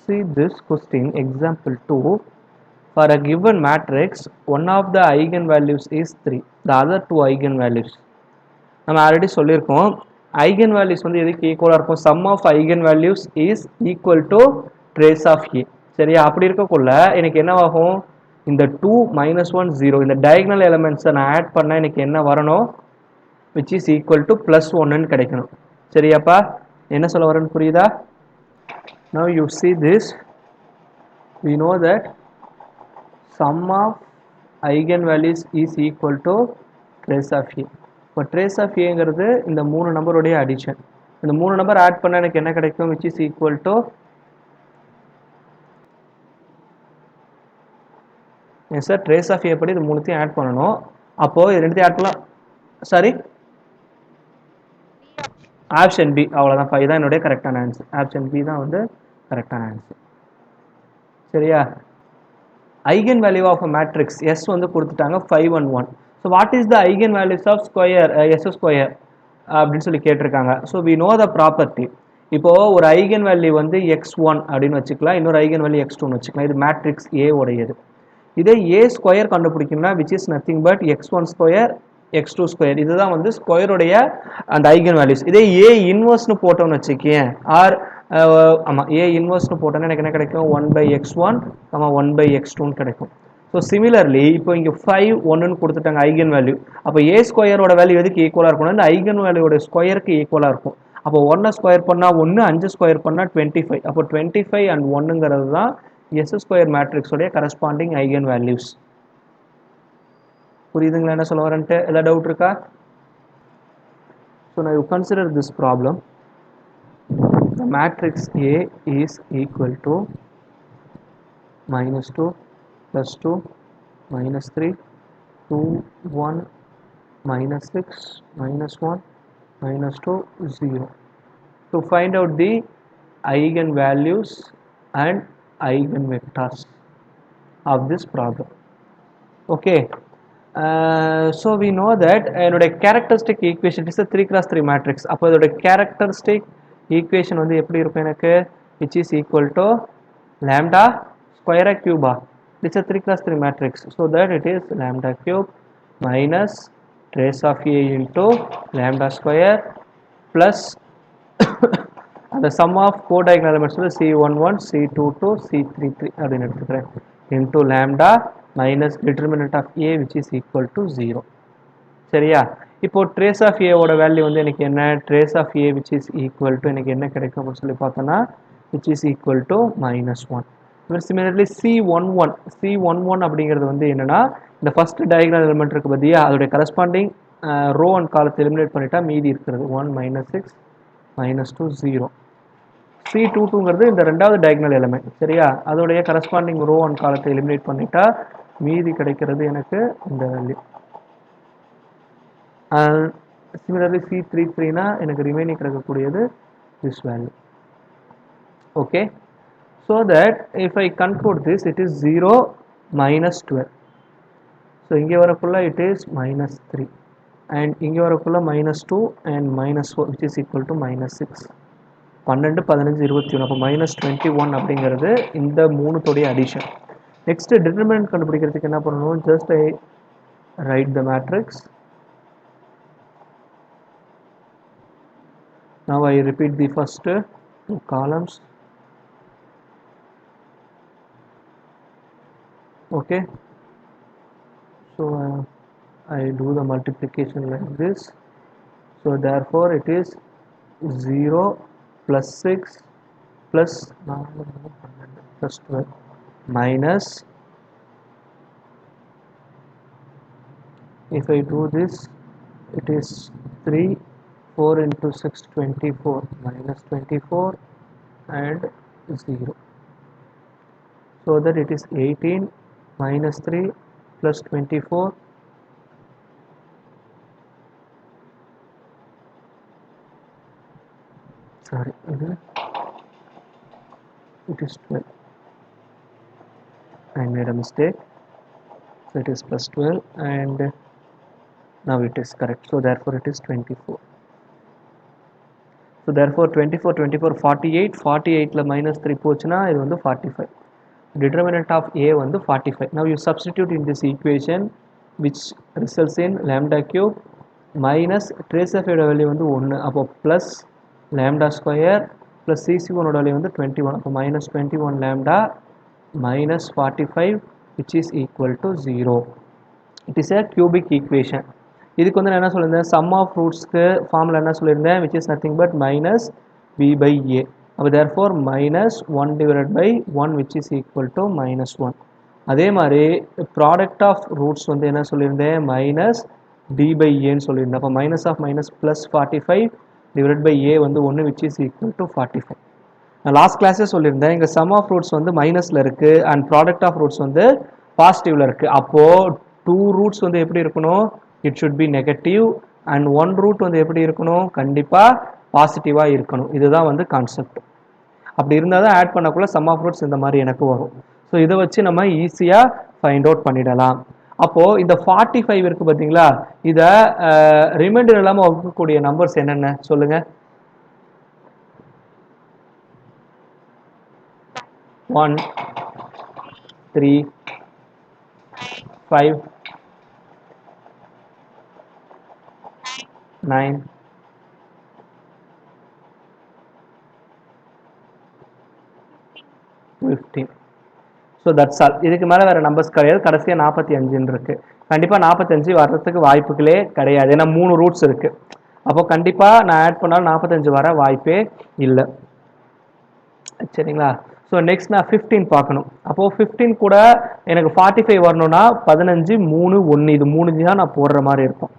see this question, example 2. For a given matrix, one of the eigenvalues is 3, the other two eigenvalues. நம்ம already சொல்லியிருக்கோம், eigen values வந்து எதுக்கு ஈக்குவலாக இருக்கும்? Sum of eigen values is equal to trace of A. சரியா? அப்படி இருக்கக்குள்ள எனக்கு என்னவாகும்? இந்த 2 -1 0 இந்த டயகனல் எலிமெண்ட்ஸை நான் ஆட் பண்ண எனக்கு என்ன வரணும்? விச் இஸ் ஈக்குவல் டு +1 கிடைக்கணும். சரியாப்பா? என்ன சொல்ல வரேன்னு புரியுதா? Now you see this, we know that sum of eigenvalues is equal to trace of A. இப்போ trace of Aங்கிறது இந்த மூணு நம்பருடைய அடிஷன். இந்த மூணு நம்பர் ஆட் பண்ண எனக்கு என்ன கிடைக்கும்? which is equal to yes sir, trace of A படி இது மூணுத்தையும் ஆட் பண்ணணும். அப்போ இது ரெண்டுத்தையும் ஆட் பண்ணலாம். Sorry, option B. அவ்வளோதான், இதுதான் என்னுடைய கரெக்டான ஆன்சர். ஆப்ஷன் பி தான் வந்து கரெக்டான ஆன்சர். சரியா? eigen value of a matrix S வந்து கொடுத்துட்டாங்க 5 and 1. so what is the eigen values of square S square அப்படின்னு சொல்லி கேட்டிருக்காங்க. so we know the property. இப்போ ஒரு eigen value வந்து x1 அப்படின்னு வச்சுக்கலாம், இன்னொரு eigen value x2 ன்னு வச்சுக்கலாம். இது மேட்ரிக்ஸ் A உடையது. இதே A ஸ்கொயர் கண்டுபிடிக்கணும்னா which is nothing but x1 square x2 square, இதுதான் வந்து ஸ்கொயருடைய அந்த eigen values. இதே A இன்வர்ஸ்னு போட்டோம்னு வச்சுக்கேன், ஆர் ஆமாம் A இன்வர்ஸ்னு போட்டோன்னா எனக்கு என்ன கிடைக்கும்? 1/x1 1/x2 கிடைக்கும். ஸோ சிமிலர்லி இப்போ இங்கே 5 1ன்னு கொடுத்துட்டாங்க ஐகன் வேல்யூ. அப்போ A ஸ்கொயரோட வேல்யூ எதுக்கு ஈக்குவலாக இருக்கணும்? இந்த ஐகன் வேல்யூவோட ஸ்கொயருக்கு ஈக்குவலாக இருக்கும். அப்போ 1 ஸ்கொயர் பண்ணால் 1, 5 ஸ்கொயர் பண்ணால் 25. அப்போ 25 and 1ங்கிறது தான் எஸ் ஸ்கொயர் மேட்ரிக்ஸோடைய கரஸ்பாண்டிங் ஐகன் வேல்யூஸ். புரியுதுங்களா என்ன சொல்ல வரேன்ட்டு? ஏதாவது டவுட் இருக்கா? So now you consider this problem. The matrix A is equal to -2 +2 -3 2 1 -6 -1 -2 0. To find out the eigenvalues and eigenvectors of this problem. Okay, so we know that என்னோட characteristic equation is a 3x3 matrix. அப்போ இதோட characteristic equation வந்து எப்படி இருக்கும் எனக்கு? which is equal to lambda square cube. It's a 3x3 matrix, so that it is lambda cube minus trace of A into lambda square plus the sum of co-diagonal elements வந்து C11 C22 C33 அப்படின்னு எடுத்துக்கிறேன் into lambda minus determinant of A which is equal to 0. சரியா? இப்போ trace of A ஓட value வந்து எனக்கு என்ன? trace of A which is equal to எனக்கு என்ன கிடைக்கும் அப்படின்னு சொல்லி பார்த்தோன்னா which is equal to -1. Similarly C11 அப்படிங்கிறது வந்து என்னன்னா, இந்த ஃபர்ஸ்ட் டயகனல் எலிமெண்ட் இருக்கு பார்த்தியா, அதோடைய கரஸ்பாண்டிங் ரோ அண்ட் காலத்தை எலிமினேட் பண்ணிட்டா மீதி இருக்கிறது 1 -6 -2 0. C22ங்கிறது இந்த ரெண்டாவது டயகனல் எலிமெண்ட். சரியா? அதோடைய கரஸ்பாண்டிங் ரோ அண்ட் காலத்தை எலிமினேட் பண்ணிட்டா மீதி கிடைக்கிறது எனக்கு இந்த வேல்யூ. சிமிலர்லி C33னா எனக்கு ரிமைனிங் கிடைக்கக்கூடியது this value. Okay, so that if I conclude this, it is 0 -12. so இங்கே வரக்குள்ள it is -3 and இங்கே வரக்குள்ள -2 and -4 which is equal to -6. 12 15 21, அப்போ -21 அப்படிங்கிறது இந்த மூணுத்தோடைய அடிஷன். நெக்ஸ்ட் டிட்டர்மினன்ட் கண்டுபிடிக்கிறதுக்கு என்ன பண்ணணும்? Just I write the matrix. now I repeat the first two columns. Okay, so I do the multiplication like this. so therefore it is 0 plus 6 plus 12 minus, if I do this, it is 3 4 into 6 24 minus 24 and 0, so that it is 18 minus 3 plus 24 sorry it is 12. I made a mistake, so it is plus 12 and now it is correct, so therefore it is 24. So therefore 24, 24, 48, 48 ல minus 3 போச்சுனா இது வந்து 45. Determinant of A வந்து 45. Now you substitute in this equation which results in lambda cube minus trace of A value வந்து 1 அப்போ plus lambda square plus CC1 value வந்து 21 அப்போ minus 21 lambda minus 45 which is equal to 0. It is a cubic equation. இதுக்கு வந்து நான் என்ன சொல்லியிருந்தேன், sum of rootsக்கு formula என்ன சொல்லியிருந்தேன், which is nothing but minus b by a. அப்போ therefore minus 1 divided by 1 which is equal to minus 1. அதே மாதிரி product of roots வந்து என்ன சொல்லியிருந்தேன், minus b by a ன்னு சொல்லியிருந்தேன். அப்போ minus of minus plus 45 divided by a வந்து 1 which is equal to 45. நான் லாஸ்ட் கிளாஸே சொல்லியிருந்தேன், இங்கே சம் ஆஃப் ரூட்ஸ் வந்து மைனஸில் இருக்குது அண்ட் ப்ராடக்ட் ஆஃப் ரூட்ஸ் வந்து பாசிட்டிவில் இருக்குது. அப்போது 2 ரூட்ஸ் வந்து எப்படி இருக்கணும், it should be negative and 1 root வந்து எப்படி இருக்கணும், கண்டிப்பாக பாசிட்டிவாக இருக்கணும். இதுதான் வந்து கான்செப்ட். அப்படி இருந்தால் தான் ஆட் பண்ணக்குள்ள சம் ஆஃப் ரூட்ஸ் இந்த மாதிரி எனக்கு வரும். ஸோ இதை வச்சு நம்ம ஈஸியாக ஃபைண்ட் அவுட் பண்ணிடலாம். அப்போது இந்த 45 இருக்குது பார்த்தீங்களா, இதை ரிமைண்டர் இல்லாமல் வகுக்கக்கூடிய நம்பர்ஸ் என்னென்ன சொல்லுங்கள். 1, 3, 5, 9, 15. So that's all. இதுக்கு மேலே வேறு நம்பர்ஸ் கிடையாது. கடைசியாக 45 இருக்குது. கண்டிப்பாக 45 வர்றதுக்கு வாய்ப்புகளே கிடையாது, ஏன்னா 3 ரூட்ஸ் இருக்குது. அப்போ கண்டிப்பாக நான் ஆட் பண்ணாலும் 45 வர வாய்ப்பே இல்லை. சரிங்களா? ஸோ நெக்ஸ்ட் நான் 15 பார்க்கணும். அப்போது 15 கூட எனக்கு 45 வரணும்னா 15, 3, 1 இது 3 தான் நான் போடுற மாதிரி இருக்கும்.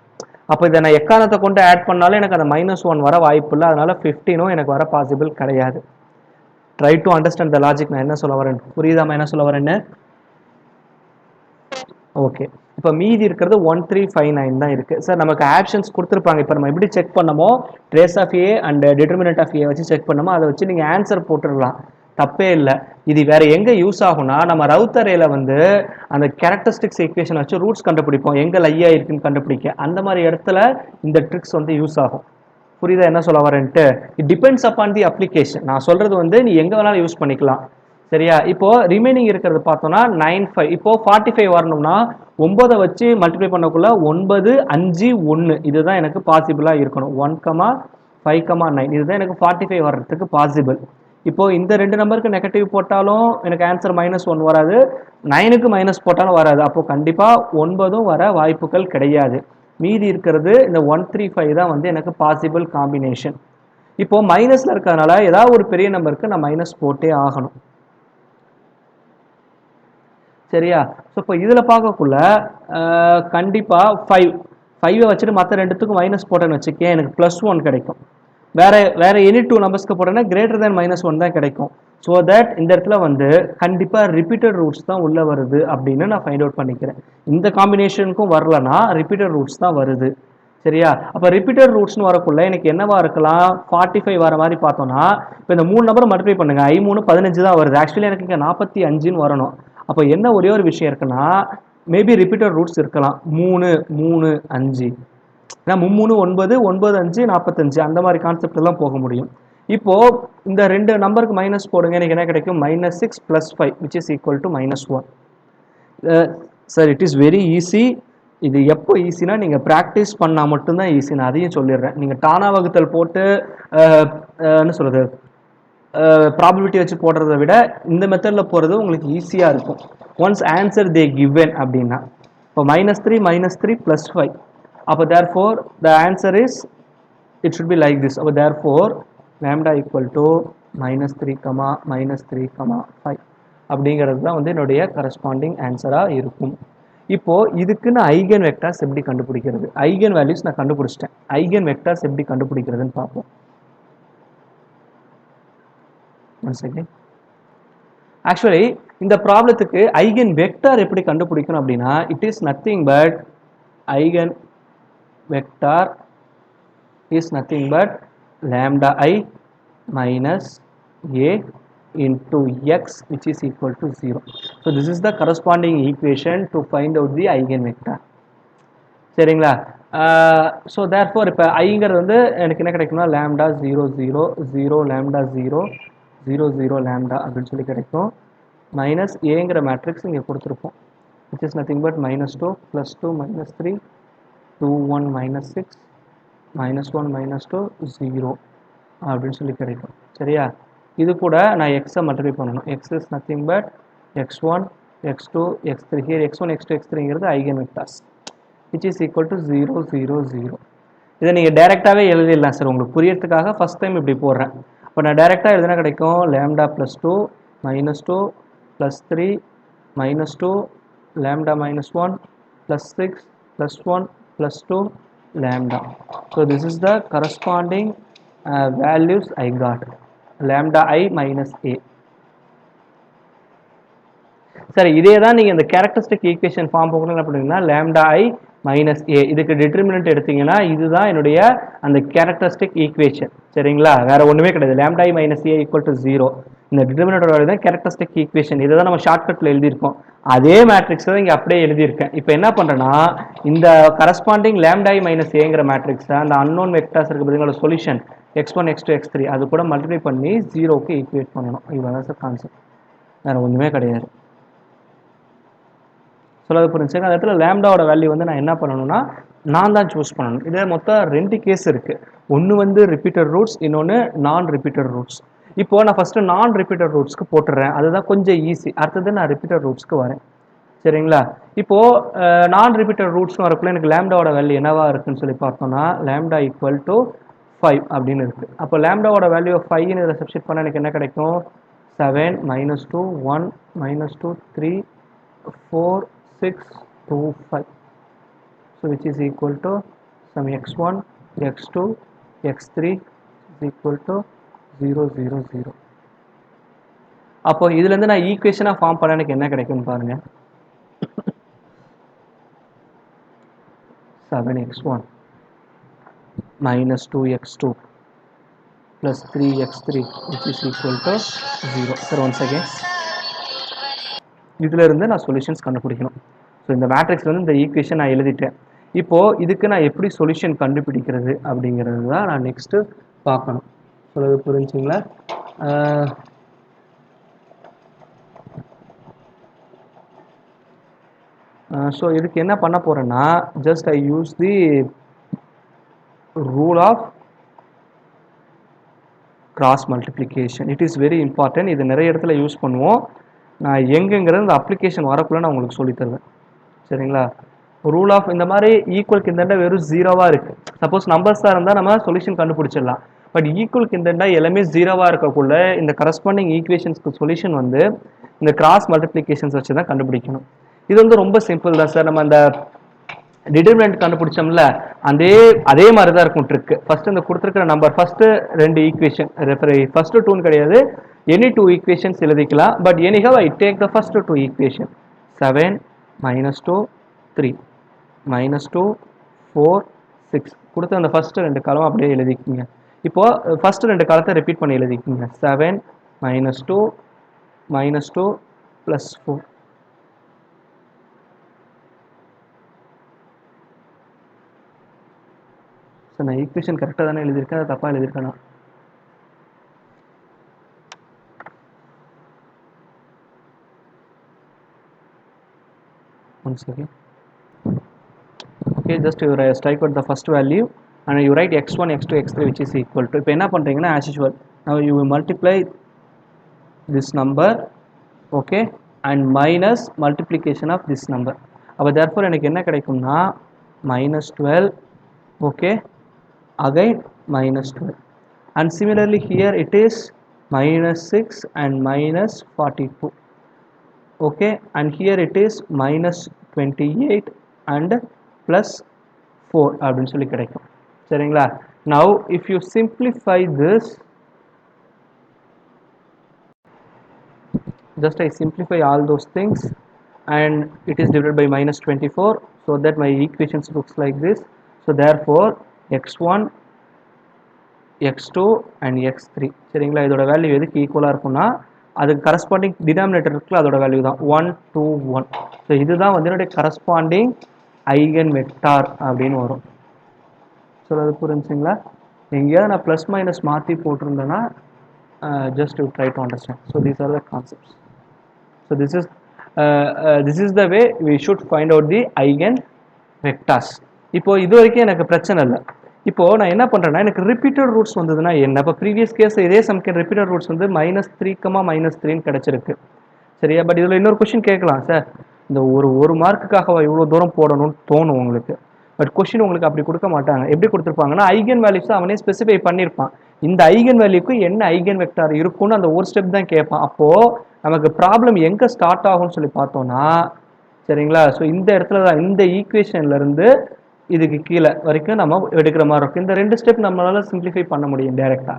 அப்போ இதை நான் எக்காரணத்தை கொண்டு ஆட் பண்ணாலும் எனக்கு அந்த -1 வர வாய்ப்பு இல்லை. அதனால 15ம் எனக்கு வர பாசிபிள் கிடையாது. Try to understand the logic. நான் என்ன சொல்ல வரேன் புரியுதாமா, என்ன சொல்ல வரேன்னு? ஓகே. இப்போ மீதி இருக்கிறது 1359 தான் இருக்குது. சார் நமக்கு ஆப்ஷன்ஸ் கொடுத்துருப்பாங்க. இப்போ நம்ம எப்படி செக் பண்ணமோ trace of A and determinant of A வச்சு செக் பண்ணமோ அதை வச்சு நீங்கள் ஆன்சர் போட்டுடலாம், தப்பே இல்லை. இது வேற எங்கே யூஸ் ஆகும்னா, நம்ம ரவுத்தரையில் வந்து அந்த கேரக்டரிஸ்டிக்ஸ் ஈக்குவேஷன் வச்சு ரூட்ஸ் கண்டுபிடிப்போம், எங்கே லையா இருக்குன்னு கண்டுபிடிக்க. அந்த மாதிரி இடத்துல இந்த ட்ரிக்ஸ் வந்து யூஸ் ஆகும். புரியுதா என்ன சொல்ல வரேன்ட்டு? It depends upon the application. நான் சொல்றது வந்து நீ எங்கே வேணாலும் யூஸ் பண்ணிக்கலாம். சரியா? இப்போ ரிமைனிங் இருக்கிறது பார்த்தோம்னா 95. இப்போ 45 வரணும்னா 9 வச்சு மல்டிப்ளை பண்ணக்குள்ள 9, 5, 1 இதுதான் எனக்கு பாசிபிளாக இருக்கணும். 1, 5, 9 இதுதான் எனக்கு 45 வர்றதுக்கு பாசிபிள். இப்போ இந்த ரெண்டு நம்பருக்கு நெகட்டிவ் போட்டாலும் எனக்கு ஆன்சர் -1 வராது, 9க்கு மைனஸ் போட்டாலும் வராது. அப்போ கண்டிப்பாக 9ம் வர வாய்ப்புகள் கிடையாது. மீதி இருக்கிறது இந்த 135 தான் வந்து எனக்கு பாசிபிள் காம்பினேஷன். இப்போ மைனஸில் இருக்கிறதுனால ஏதாவது ஒரு பெரிய நம்பருக்கு நான் மைனஸ் போட்டே ஆகணும். சரியா? ஸோ இப்போ இதில் பார்க்கக்குள்ள கண்டிப்பாக 5 வச்சுட்டு மற்ற ரெண்டுத்துக்கும் மைனஸ் போட்டேன்னு வச்சுக்கேன், எனக்கு +1 கிடைக்கும். வேற எனி 2 நம்பர்ஸ்க்கு போட்டேன்னா கிரேட்டர் தேன் -1 தான் கிடைக்கும். ஸோ தட் இந்த இடத்துல வந்து கண்டிப்பாக ரிப்பீட்டட் ரூட்ஸ் தான் உள்ளே வருது அப்படின்னு நான் ஃபைண்ட் அவுட் பண்ணிக்கிறேன். இந்த காம்பினேஷனுக்கும் வரலன்னா ரிப்பீட்டட் ரூட்ஸ் தான் வருது. சரியா? அப்போ ரிப்பீட்டட் ரூட்ஸ்னு வரக்குள்ள எனக்கு என்னவா இருக்கலாம், 45 வர மாதிரி பார்த்தோம்னா இப்போ இந்த 3 நம்பர் மல்டிப்ளை பண்ணுங்க, I3 15 தான் வருது. ஆக்சுவலி எனக்கு இங்கே 45ன்னு வரணும். அப்போ என்ன ஒரே ஒரு விஷயம் இருக்குன்னா, மேபி ரிப்பீட்டட் ரூட்ஸ் இருக்கலாம். 3, 3, 5 ஏன்னா 3, 9, 9, 5, 45 அந்த மாதிரி கான்செப்ட் எல்லாம் போக முடியும். இப்போ இந்த ரெண்டு நம்பருக்கு மைனஸ் போடுங்க, எனக்கு என்ன கிடைக்கும், -6 + 5 which is equal to -1. Sir it is very easy. இது எப்போ ஈஸினா நீங்கள் ப்ராக்டிஸ் பண்ணால் மட்டும்தான் ஈஸி. நான் அதையும் சொல்லிடுறேன். நீங்கள் டானா வகுத்தல் போட்டு என்ன சொல்கிறது ப்ராபபிலிட்டி வச்சு போடுறத விட இந்த மெத்தடில் போகிறது உங்களுக்கு ஈஸியாக இருக்கும். ஒன்ஸ் ஆன்சர் தே கிவன் அப்படின்னா இப்போ -3 -3 + 5 அப்போ therefore the answer is it should be like this. அப்போ therefore lambda equal to -3, -3, 5 அப்படிங்கிறது தான் வந்து என்னுடைய கரஸ்பாண்டிங் ஆன்சராக இருக்கும். இப்போ இதுக்குன்னு ஐகன் வெக்டார்ஸ் எப்படி கண்டுபிடிக்கிறது? ஐகன் வேல்யூஸ் நான் கண்டுபிடிச்சிட்டேன். ஐகன் வெக்டார்ஸ் எப்படி கண்டுபிடிக்கிறதுன்னு பார்ப்போம். One second. ஆக்சுவலி இந்த ப்ராப்ளத்துக்கு ஐகன் வெக்டார் எப்படி கண்டுபிடிக்கணும் அப்படின்னா, it is nothing but eigen vector is nothing but lambda I minus a into x which is equal to 0. So this is the corresponding equation to find out the eigenvector. சரிங்களா? So therefore இப்போ ஐங்கிறது வந்து எனக்கு என்ன கிடைக்கும்னா lambda 0 0 0 lambda 0 0 0 lambda அப்படின்னு சொல்லி கிடைக்கும். Minus ஏங்கிற மேட்ரிக்ஸ் இங்கே கொடுத்துருப்போம், விச் இஸ் நத்திங் பட் -2 +2 -3 2 1 -6 -1 -2 0 அப்படின்னு சொல்லி கிடைக்கும். சரியா? இது கூட நான் எக்ஸை மல்டிப்ளை பண்ணணும். X is nothing but x1 x2 x3. here x1 x2 x3ங்கிறது eigen vectors which is equal to 0 0 0. இதை நீங்கள் டைரெக்டாகவே எழுதிடலாம் சார். உங்களுக்கு புரியறதுக்காக ஃபஸ்ட் டைம் இப்படி போடுறேன். இப்போ நான் டைரெக்டாக எழுதினா கிடைக்கும் lambda +2 -2 +3 -2 lambda -1 +6 +1 +2 lambda. So this is the corresponding values I got. Lambda I minus a. சரி, இதே தான் நீங்கள் இந்த கேரக்டரிஸ்டிக் ஈக்குவேஷன் ஃபார்ம் போகணும் என்ன பண்ணுவீங்கன்னா லேம்டா ஐ மைனஸ் ஏ, இதுக்கு டிட்டர்மினன்ட் எடுத்தீங்கன்னா இதுதான் என்னுடைய அந்த கேரக்டரிஸ்டிக் ஈக்குவேஷன். சரிங்களா? வேற ஒன்றுமே கிடையாது. Lambda I minus A equal to 0. இந்த டிட்டர்மினன்டோட தான் கேரக்டரிஸ்டிக் ஈக்குவேஷன். இதை தான் நம்ம ஷார்ட்கட்டில் எழுதியிருக்கோம். அதே மேட்ரிக்ஸ் தான் இங்கே அப்படியே எழுதியிருக்கேன். இப்போ என்ன பண்ணுறேன்னா இந்த கரஸ்பாண்டிங் லேம்டா ஐ மைனஸ் ஏங்கிற மேட்ரிக்ஸை அந்த அன்னோன் வெக்டார்ஸ் இருக்கு பார்த்தீங்களா சொல்யூஷன் x1 x2 x3 அது கூட மல்டிப்ளை பண்ணி 0க்கு ஈக்குவேட் பண்ணணும். இதுதான் சார் கான்செப்ட், வேற ஒன்றுமே கிடையாது. சொல்லாத புரிஞ்சுங்க. அந்த இடத்துல லேம்டாவோட வேல்யூ வந்து நான் என்ன பண்ணணும்னா நான் தான் சூஸ் பண்ணணும். இதில் மொத்தம் 2 கேஸ் இருக்குது. ஒன்று வந்து ரிப்பீட்டட் ரூட்ஸ், இன்னொன்று நான் ரிப்பீட்டட் ரூட்ஸ். இப்போ நான் ஃபஸ்ட்டு நான் ரிப்பீட்டட் ரூட்ஸ்க்கு போட்டுடுறேன், அதுதான் கொஞ்சம் ஈஸி. அடுத்தது நான் ரிப்பீட்டட் ரூட்ஸ்க்கு வரேன். சரிங்களா? இப்போது நான் ரிப்பீட்டட் ரூட்ஸ்னு வரக்குள்ள எனக்கு லேம்டாவோட வேல்யூ என்னவா இருக்குன்னு சொல்லி பார்த்தோம்னா லேம்டா ஈக்குவல் டு 5 அப்படின்னு இருக்குது. அப்போ லேம்டாவோட வேல்யூ 5ன்னு இதில் சப்ஸ்டிட் பண்ணால் எனக்கு என்ன கிடைக்கும் 7 -2 1 -2 3 4 6 2 5. So which is equal to some x1 x2 x3 is equal to 0 0 0. அப்போ இதுலேருந்து நான் ஈக்குவேஷனாக ஃபார்ம் பண்ண எனக்கு என்ன கிடைக்கும்னு பாருங்க. 7x1 minus 2x2 plus 3x3 which is equal to 0. Sir, once again இதில் இருந்து நான் சொல்யூஷன்ஸ் கண்டுபிடிக்கணும். ஸோ இந்த மேட்ரிக்ஸில் வந்து இந்த ஈக்குவேஷன் நான் எழுதிட்டேன். இப்போது இதுக்கு நான் எப்படி சொல்யூஷன் கண்டுபிடிக்கிறது அப்படிங்கிறது தான் நான் நெக்ஸ்ட்டு பார்க்கணும். சொல்லுறது புரிஞ்சுங்களா? ஸோ இதுக்கு என்ன பண்ண போகிறேன்னா just I use the rule of cross multiplication. It is very important. இது நிறைய இடத்துல யூஸ் பண்ணுவோம். நான் எங்கெங்கிறது இந்த அப்ளிகேஷன் வரக்குள்ள நான் உங்களுக்கு சொல்லித்தருவேன். சரிங்களா? ரூல் ஆஃப் இந்த மாதிரி ஈக்குவலுக்கு இந்த வெறும் 0வா இருக்குது. சப்போஸ் நம்பர்ஸாக இருந்தால் நம்ம சொல்யூஷன் கண்டுபிடிச்சிடலாம். பட் ஈக்குவலுக்கு இந்த எல்லாமே 0வா இருக்கக்குள்ள இந்த கரஸ்பாண்டிங் ஈக்குவேஷன்ஸ்க்கு சொல்யூஷன் வந்து இந்த கிராஸ் மல்டிப்ளிகேஷன்ஸ் வச்சு தான் கண்டுபிடிக்கணும். இது வந்து ரொம்ப சிம்பிள் தான் சார். நம்ம அந்த டிட்டர்மினன்ட் கண்டுபிடிச்சோம்ல அதே மாதிரி தான் இருக்கும் ட்ரிக். ஃபர்ஸ்ட் இந்த கொடுத்துருக்கிற நம்பர் ஃபர்ஸ்ட் 2 ஈக்குவேஷன் ஃபர்ஸ்ட் 2 கிடையாது, எனி 2 ஈக்குவேஷன்ஸ் எழுதிக்கலாம். But anyhow I take the first 2 equation 7 -2 3 -2 4 6 கொடுத்து அந்த ஃபர்ஸ்ட் 2 காலம் அப்படியே எழுதிக்கிங்க. இப்போ ஃபர்ஸ்ட் 2 காலத்தை ரிப்பீட் பண்ணி எழுதிக்கிங்க 7 -2 -2 +4. சார் நான் ஈக்குவேஷன் கரெக்டாக தானே எழுதியிருக்கேன், அதை தப்பாக எழுதியிருக்கேனா? One second. Okay, just you strike out the first value and you write x1 x2 x3 which is equal to. இப்போ என்ன பண்ணுறீங்கன்னா as usual now you will multiply this number, okay, and minus multiplication of this number. அப்போ therefore எனக்கு என்ன கிடைக்கும்னா -12, okay, again -12, and similarly here it is -6 and -42, okay, and here it is -28 and +4 அப்படின்னு சொல்லி கிடைக்கும். சரிங்களா? now if you simplify this, just I simplify all those things and it is divided by -24, so that my equations looks like this. So therefore x1 x2 and x3 சரிங்களா? இதோட value எதுக்கு ஈக்குவலாக இருக்கும்னா அதுக்கு கரஸ்பாண்டிங் டினாமினேட்டர் இருக்குல்ல அதோட value தான் 1 2 1. So இதுதான் வந்து என்னுடைய கரஸ்பாண்டிங் ஐகன் வெக்டார் அப்படின்னு வரும். ஸோ அது புரிஞ்சுங்களா? எங்கேயாவது நான் ப்ளஸ் மைனஸ் மாற்றி போட்டிருந்தேன்னா just to try to understand. So these are the concepts. So this is the way we should find out the eigen vectors. இப்போ இது வரைக்கும் எனக்கு பிரச்சனை இல்லை. இப்போ நான் என்ன பண்றேன்னா எனக்கு ரிப்பீட்டட் ரூட்ஸ் வந்ததுன்னா என்ன, இப்போ ப்ரீவியஸ் கேஸ் இதே சம்க்கு ரிப்பீட்டட் ரூட்ஸ் வந்து -3, கிடைச்சிருக்கு. சரியா? பட் இதில் இன்னொரு கொஸ்டின் கேட்கலாம், சார் இந்த ஒரு மார்க்குக்காக இவ்வளோ தூரம் போடணும்னு தோணும் உங்களுக்கு. பட் கொஸ்டின் உங்களுக்கு அப்படி கொடுக்க மாட்டாங்க. எப்படி கொடுத்துருப்பாங்கன்னா ஐகன் வேல்யூஸ் அவனே ஸ்பெசிஃபை பண்ணியிருப்பான். இந்த ஐகன் வேல்யூக்கு என்ன ஐகன் வெக்டார் இருக்கும்னு அந்த ஒரு ஸ்டெப் தான் கேட்பான். அப்போ நமக்கு ப்ராப்ளம் எங்க ஸ்டார்ட் ஆகும்னு சொல்லி பார்த்தோம்னா, சரிங்களா, ஸோ இந்த இடத்துல தான் இந்த ஈக்குவேஷன்ல இருந்து இதுக்கு கீழே வரைக்கும் நம்ம எடுக்கிற மாதிரி இருக்கும். இந்த 2 ஸ்டெப் நம்மளால சிம்பிளிஃபை பண்ண முடியும் டைரக்டா.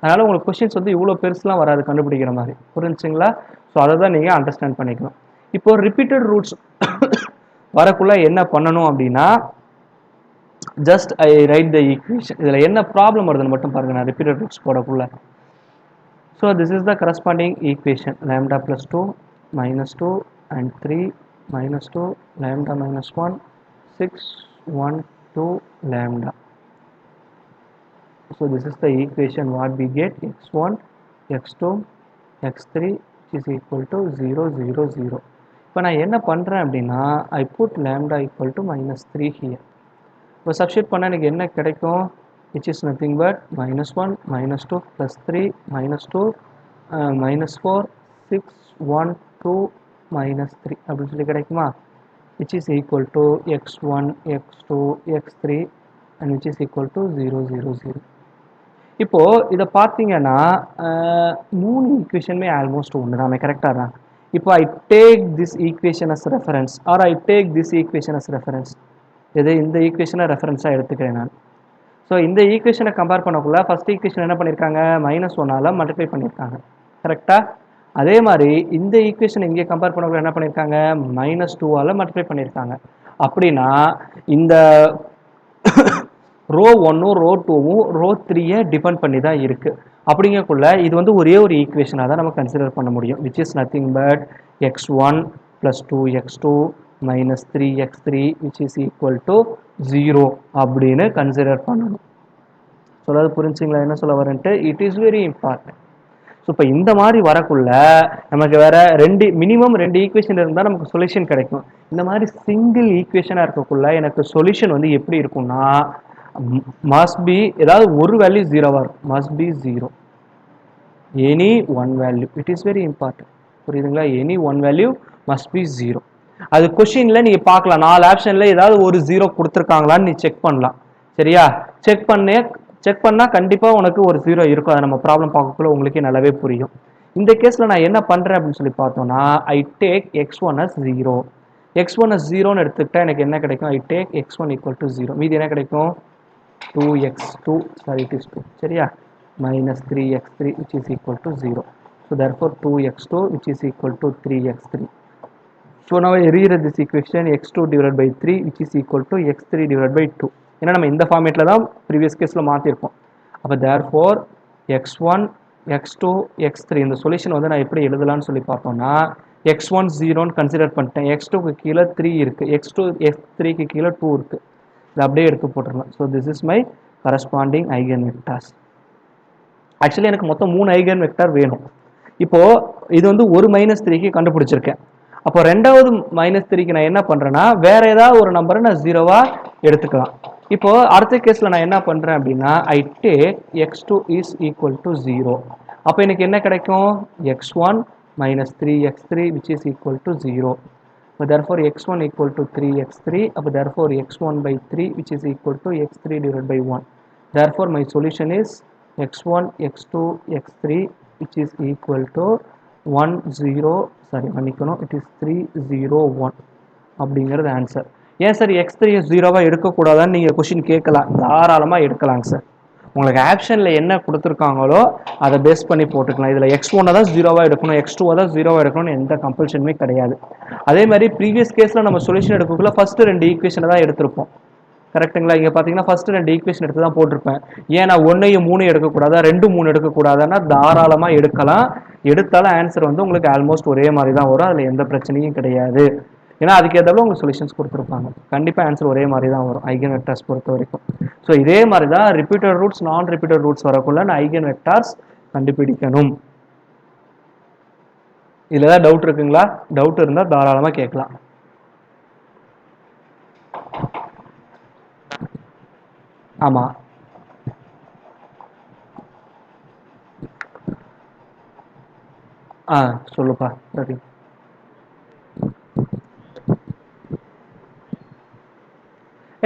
அதனால உங்களுக்கு கொஸ்டின்ஸ் வந்து இவ்வளோ பெருசுலாம் வராது கண்டுபிடிக்கிற மாதிரி. புரிஞ்சுங்களா? ஸோ அதை தான் நீங்கள் அண்டர்ஸ்டாண்ட் பண்ணிக்கணும். இப்போ ரிப்பீட்டட் ரூட்ஸ் வரக்குள்ள என்ன பண்ணணும் அப்படின்னா, just I write the equation. இதில் என்ன ப்ராப்ளம் வருதுன்னு மட்டும் பாருங்க, நான் ரிப்பீட்டட் ரூட்ஸ் போடக்குள்ள. So this is the corresponding equation. lambda plus 2 minus 2 and 3 minus 2 lambda minus 1 6 1 2 lambda. So this is the equation what we get, x1 x2 x3 is equal to 0 0 0. இப்போ நான் என்ன பண்ணுறேன் அப்படின்னா, I put lambda equal to -3 here. இப்போ substitute பண்ணால் எனக்கு என்ன கிடைக்கும், which is nothing but -1 -2 +3 -2 -4 6 1 2 -3 அப்படின்னு சொல்லி கிடைக்குமா, which is equal to x1 x2 x3 and which is equal to 0 0 0. இப்போ இதை பார்த்தீங்கன்னா 3 ஈக்குவேஷனுமே ஆல்மோஸ்ட் ஒன்று தான், கரெக்டாக தான். இப்போ I take this equation as reference or I take this equation as reference. இது இந்த ஈக்குவேஷனை ரெஃபரன்ஸாக எடுத்துக்கிறேன் நான். ஸோ இந்த ஈக்குவேஷனை கம்பேர் பண்ணக்குள்ள ஃபர்ஸ்ட் ஈக்குவேஷன் என்ன பண்ணியிருக்காங்க, -1ஆல் மல்டிப்ளை பண்ணியிருக்காங்க, கரெக்டாக. அதே மாதிரி இந்த ஈக்குவேஷன் இங்கே கம்பேர் பண்ணக்குள்ள என்ன பண்ணியிருக்காங்க, -2ஆல் மல்டிப்ளை பண்ணியிருக்காங்க. அப்படின்னா இந்த ரோ 1 ரோ 2 ரோ 3 டிபெண்ட் பண்ணி தான் இருக்கு. அப்படிங்கக்குள்ள இது வந்து ஒரே ஒரு ஈக்குவேஷனாக தான் நம்ம கன்சிடர் பண்ண முடியும், which is nothing but x1 plus 2x2 minus 3x3 which is equal to 0 அப்படின்னு கன்சிடர் பண்ணணும். சொல்லாது புரிஞ்சுங்களா என்ன சொல்ல வரேன்ட்டு? It is very important. So இப்போ இந்த மாதிரி வரக்குள்ள நமக்கு வேற மினிமம் 2 ஈக்குவேஷன் இருந்தால் நமக்கு சொல்யூஷன் கிடைக்கும். இந்த மாதிரி சிங்கிள் ஈக்குவேஷனாக இருக்கக்குள்ள எனக்கு சொல்யூஷன் வந்து எப்படி இருக்கும்னா, must be ஏதாவது ஒரு வேல்யூ 0வா இருக்கும், must be 0 any one value. It is very important. புரியுதுங்களா? any one value must be 0. அது கொஸ்டின்ல நீங்க பார்க்கலாம், 4 ஆப்ஷன்ல ஏதாவது ஒரு 0 கொடுத்துருக்காங்களான்னு நீ செக் பண்ணலாம். சரியா? செக் பண்ணா கண்டிப்பா உனக்கு ஒரு 0 இருக்கும். அதை நம்ம ப்ராப்ளம் பார்க்கக்குள்ள உங்களுக்கே நல்லாவே புரியும். இந்த கேஸ்ல நான் என்ன பண்றேன் அப்படின்னு சொல்லி பார்த்தோம்னா, I take x1 as 0. x1 as 0ன்னு எடுத்துக்கிட்டா எனக்கு என்ன கிடைக்கும், I take x1 equal to 0. மீதி என்ன கிடைக்கும், 2x2, sorry it is 2, சரியா, minus 3x3 which is equal to 0. So therefore 2x2 which is equal to 3x3. So now I rewrite this equation, x2 divided by 3 which is equal to x3 divided by 2. ஏன்னா நம்ம இந்த ஃபார்மேட்டில் தான் previous கேஸில் மாற்றிருப்போம். அப்போ therefore x1 x2 x3 இந்த solution வந்து நான் எப்படி எழுதலாம்னு சொல்லி பார்த்தோம்னா, x1 0ன்னு கன்சிடர் பண்ணிட்டேன், x2க்கு கீழே 3 இருக்குது, x3க்கு கீழே 2 இருக்குது, இது அப்படியே எடுத்து போட்டுடலாம். So this is my corresponding eigen vectors. Actually எனக்கு மொத்தம் 3 ஐகன் வெக்டார் வேணும். இப்போது இது வந்து ஒரு -3க்கு கண்டுபிடிச்சிருக்கேன். அப்போ ரெண்டாவது -3க்கு நான் என்ன பண்ணுறேன்னா, வேற ஏதாவது ஒரு நம்பரை நான் 0வா எடுத்துக்கலாம். இப்போ அடுத்த கேஸில் நான் என்ன பண்ணுறேன் அப்படின்னா, I take x2 is equal to 0. அப்போ எனக்கு என்ன கிடைக்கும், x1 minus 3x3 which is equal to 0. So therefore x1 equal to 3x3. Therefore x1 by 3 which is equal to x3 divided by 1. Therefore my solution is x1 x2 x3 which is equal to 1 0, sorry மன்னிக்கணும், it is 3 0 1 அப்படிங்கிறது answer. ஏன் sir x3 0வா எடுக்கக்கூடாதான்னு நீங்கள் question கேட்கலாம். தாராளமாக எடுக்கலாங்க sir. உங்களுக்கு ஆப்ஷனில் என்ன கொடுத்துருக்காங்களோ அதை பேஸ் பண்ணி போட்டுக்கலாம். இதில் x1 தான் 0வா எடுக்கணும், x2 தான் 0வா எடுக்கணும்னு எந்த கம்பல்ஷனுமே கிடையாது. அதே மாதிரி ப்ரீவியஸ் கேஸில் நம்ம சொல்யூஷன் எடுக்கக்குள்ள ஃபஸ்ட்டு 2 ஈக்குவேஷனை தான் எடுத்திருப்போம், கரெக்டுங்களா? இங்கே பார்த்தீங்கன்னா ஃபஸ்ட்டு 2 ஈக்குவேஷன் எடுத்து தான் போட்டிருப்பேன். ஏன் நான் 1 3 எடுக்கக்கூடாதா, 2 3 எடுக்கக்கூடாதுன்னா தாராளமாக எடுக்கலாம். எடுத்தாலும் ஆன்சர் வந்து உங்களுக்கு ஆல்மோஸ்ட் ஒரே மாதிரி தான் வரும், அதில் எந்த பிரச்சனையும் கிடையாது. ஏன்னா அதுக்கு ஏதாவது உங்களுக்கு சொல்யூஷன்ஸ் கொடுத்துருப்பாங்க. கண்டிப்பாக ஆன்சர் ஒரே மாதிரி தான் வரும் ஐகன் வெக்டார்ஸ் பொறுத்த வரைக்கும். ஸோ இதே மாதிரி தான் ரிப்பீட்டட் ரூட்ஸ் நான் ரிப்பீட்டட் ரூட்ஸ் வரக்குள்ள நான் ஐகன் வெக்டார்ஸ் கண்டுபிடிக்கணும். இதில் ஏதாவது டவுட் இருக்குங்களா? டவுட் இருந்தால் தாராளமாக கேட்கலாம். ஆமாம், சொல்லுப்பா சரி.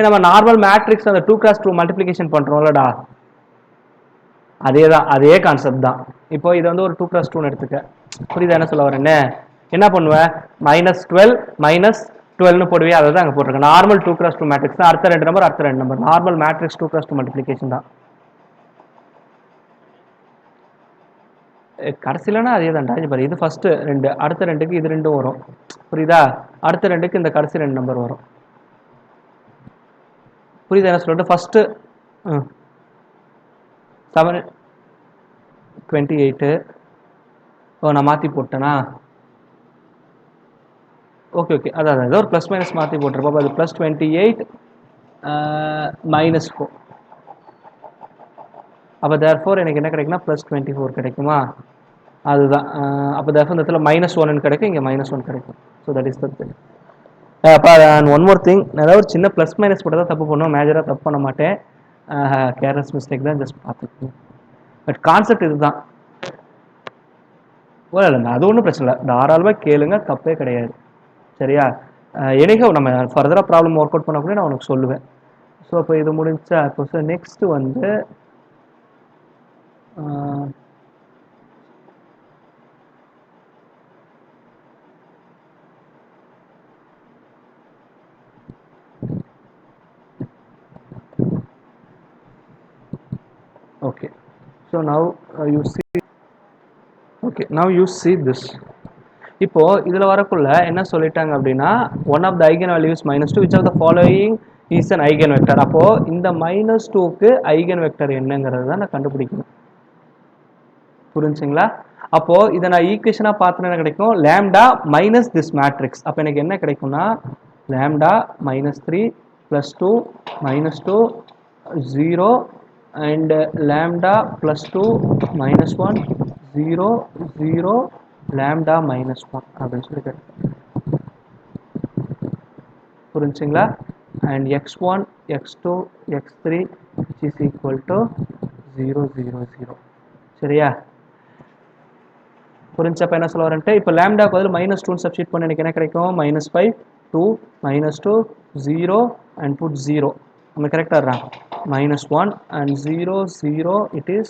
நம்ம நார்மல் மேட்ரிக்ஸ் அந்த 2x2 மல்டிப்ளிகேஷன் பண்ணுறோம்லடா, அதே தான், அதே கான்செப்ட் தான். இப்போ இது வந்து ஒரு 2x2 எடுத்துக்க, புரியுதா என்ன சொல்ல வரேன்னு? என்ன பண்ணுவேன், -12 -12ன்னு போடுவே, அதை தான் அங்கே போட்டிருக்கேன். நார்மல் 2x2 மேட்ரிக்ஸ் தான். அடுத்த ரெண்டு நம்பர், அடுத்த ரெண்டு number, normal matrix 2x2 multiplication தான். கடைசியிலனா அதே தான்டா. பாரு, இது ஃபர்ஸ்ட் ரெண்டு, அடுத்த ரெண்டுக்கு இது ரெண்டும் வரும், புரியுதா? அடுத்த ரெண்டுக்கு இந்த கடைசி ரெண்டு நம்பர் வரும். புரியுதா என்ன சொல்லிட்டு? ஃபர்ஸ்ட் 7 28. ஓ, நான் மாற்றி போட்டேனா? ஓகே ஓகே, அதான் ஏதோ ஒரு ப்ளஸ் மைனஸ் மாற்றி போட்டிருப்போம். அது +28 -4. அப்போ தேர்ஃபோர் எனக்கு என்ன கிடைக்குன்னா +24 கிடைக்குமா? அதுதான். அப்போ தேர்ஃபோர் இந்த இடத்துல -1 கிடைக்கும், இங்கே -1 கிடைக்கும். So that is the thing. அப்போ ஒன் மோர் திங், நான் ஏதாவது ஒரு சின்ன ப்ளஸ் மைனஸ் போட்டு தான் தப்பு பண்ணுவேன், மேஜராக தப்பு பண்ண மாட்டேன். கேர்லெஸ் மிஸ்டேக் தான், ஜஸ்ட் பார்த்துக்கணும். பட் கான்செப்ட் இதுதான். இல்லை, அது ஒன்றும் பிரச்சனை இல்லை, தாராளமாக கேளுங்க, தப்பே கிடையாது. சரியா? எனிஹவ் நம்ம ஃபர்தராக ப்ராப்ளம் ஒர்க் அவுட் பண்ணக்கூடிய நான் உனக்கு சொல்லுவேன். ஸோ இப்போ இது முடிஞ்சா இப்போ சார் நெக்ஸ்ட் வந்து okay, so now you see, okay, now you see this. இப்போ இதுல வரக்குள்ள என்ன சொல்லிட்டாங்க அப்படின்னா, one of the eigen values -2, which of the following is an eigen vector. அப்போ இந்த -2க்கு ஐகன் வெக்டர் என்னங்கிறது தான் நான் கண்டுபிடிக்கணும். புரிஞ்சுங்களா? அப்போ இதை நான் ஈக்குவேஷனா பார்த்தா என்ன கிடைக்கும், லாம்டா மைனஸ் திஸ் மேட்ரிக்ஸ். அப்போ எனக்கு என்ன கிடைக்கும்னா லாம்டா -3 +2 -2 0 and lambda +2 -1 0 0 lambda -1 அப்படின்னு சொல்லி கிடைக்கும். புரிஞ்சுங்களா? and x1 x2 x3 which is equal to 0 0 0. சரியா? புரிஞ்சப்ப என்ன சொல்ல வரேன்ட்டு, இப்போ லாம்டாக்கு பதில் -2 சப்ஸ்டிட் பண்ண எனக்கு என்ன கிடைக்கும், -5 2 -2 0 and put 0. நம்ம கரெக்டாக இருறான், -1 and 0 0, it is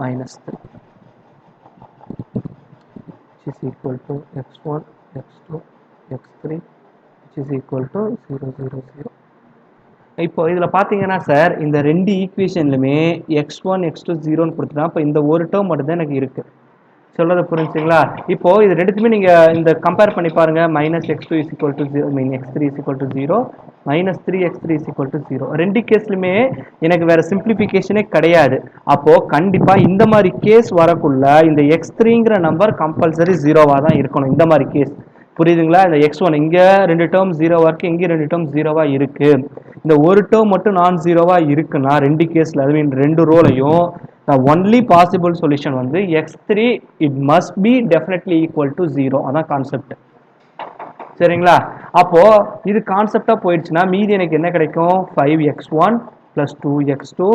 -3, which is equal to x1 x2 x3 which is equal to 0 0 0. இப்போ இதில் பார்த்தீங்கன்னா சார், இந்த ரெண்டு ஈக்குவேஷன்லுமே x1 x2 0ன்னு கொடுத்துட்டா, இப்போ இந்த ஒரு டேர்ம் மட்டும்தான் எனக்கு இருக்கு. சொல்றது புரிஞ்சுங்களா? இப்போ இது ரெண்டுத்துமே நீங்க இந்த கம்பேர் பண்ணி பாருங்க. -x2 is equal to 0, x3 is equal to 0, -3x3 is equal to 0. ரெண்டு கேஸ்லுமே எனக்கு வேற சிம்பிளிஃபிகேஷனே கிடையாது. அப்போ கண்டிப்பா இந்த மாதிரி கேஸ் வரக்குள்ள இந்த x3ங்கிற நம்பர் கம்பல்சரி 0வா தான் இருக்கணும். இந்த மாதிரி கேஸ் புரியுதுங்களா? இந்த x1 இங்க ரெண்டு டேர்ம் 0வா இருக்கு, இங்க ரெண்டு டேர்ம் 0வா இருக்கு. இந்த ஒரு டேர்ம் மட்டும் நான் 0வா இருக்குன்னா ரெண்டு கேஸ்ல, ஐ மீன் ரெண்டு ரோலையும், the only possible solution வந்து x3 it must be definitely equal to 0. அதான் கான்செப்ட். சரிங்களா? அப்போ இது கான்செப்டா போயிடுச்சுன்னா மீதி எனக்கு என்ன கிடைக்கும், 5x1 plus 2x2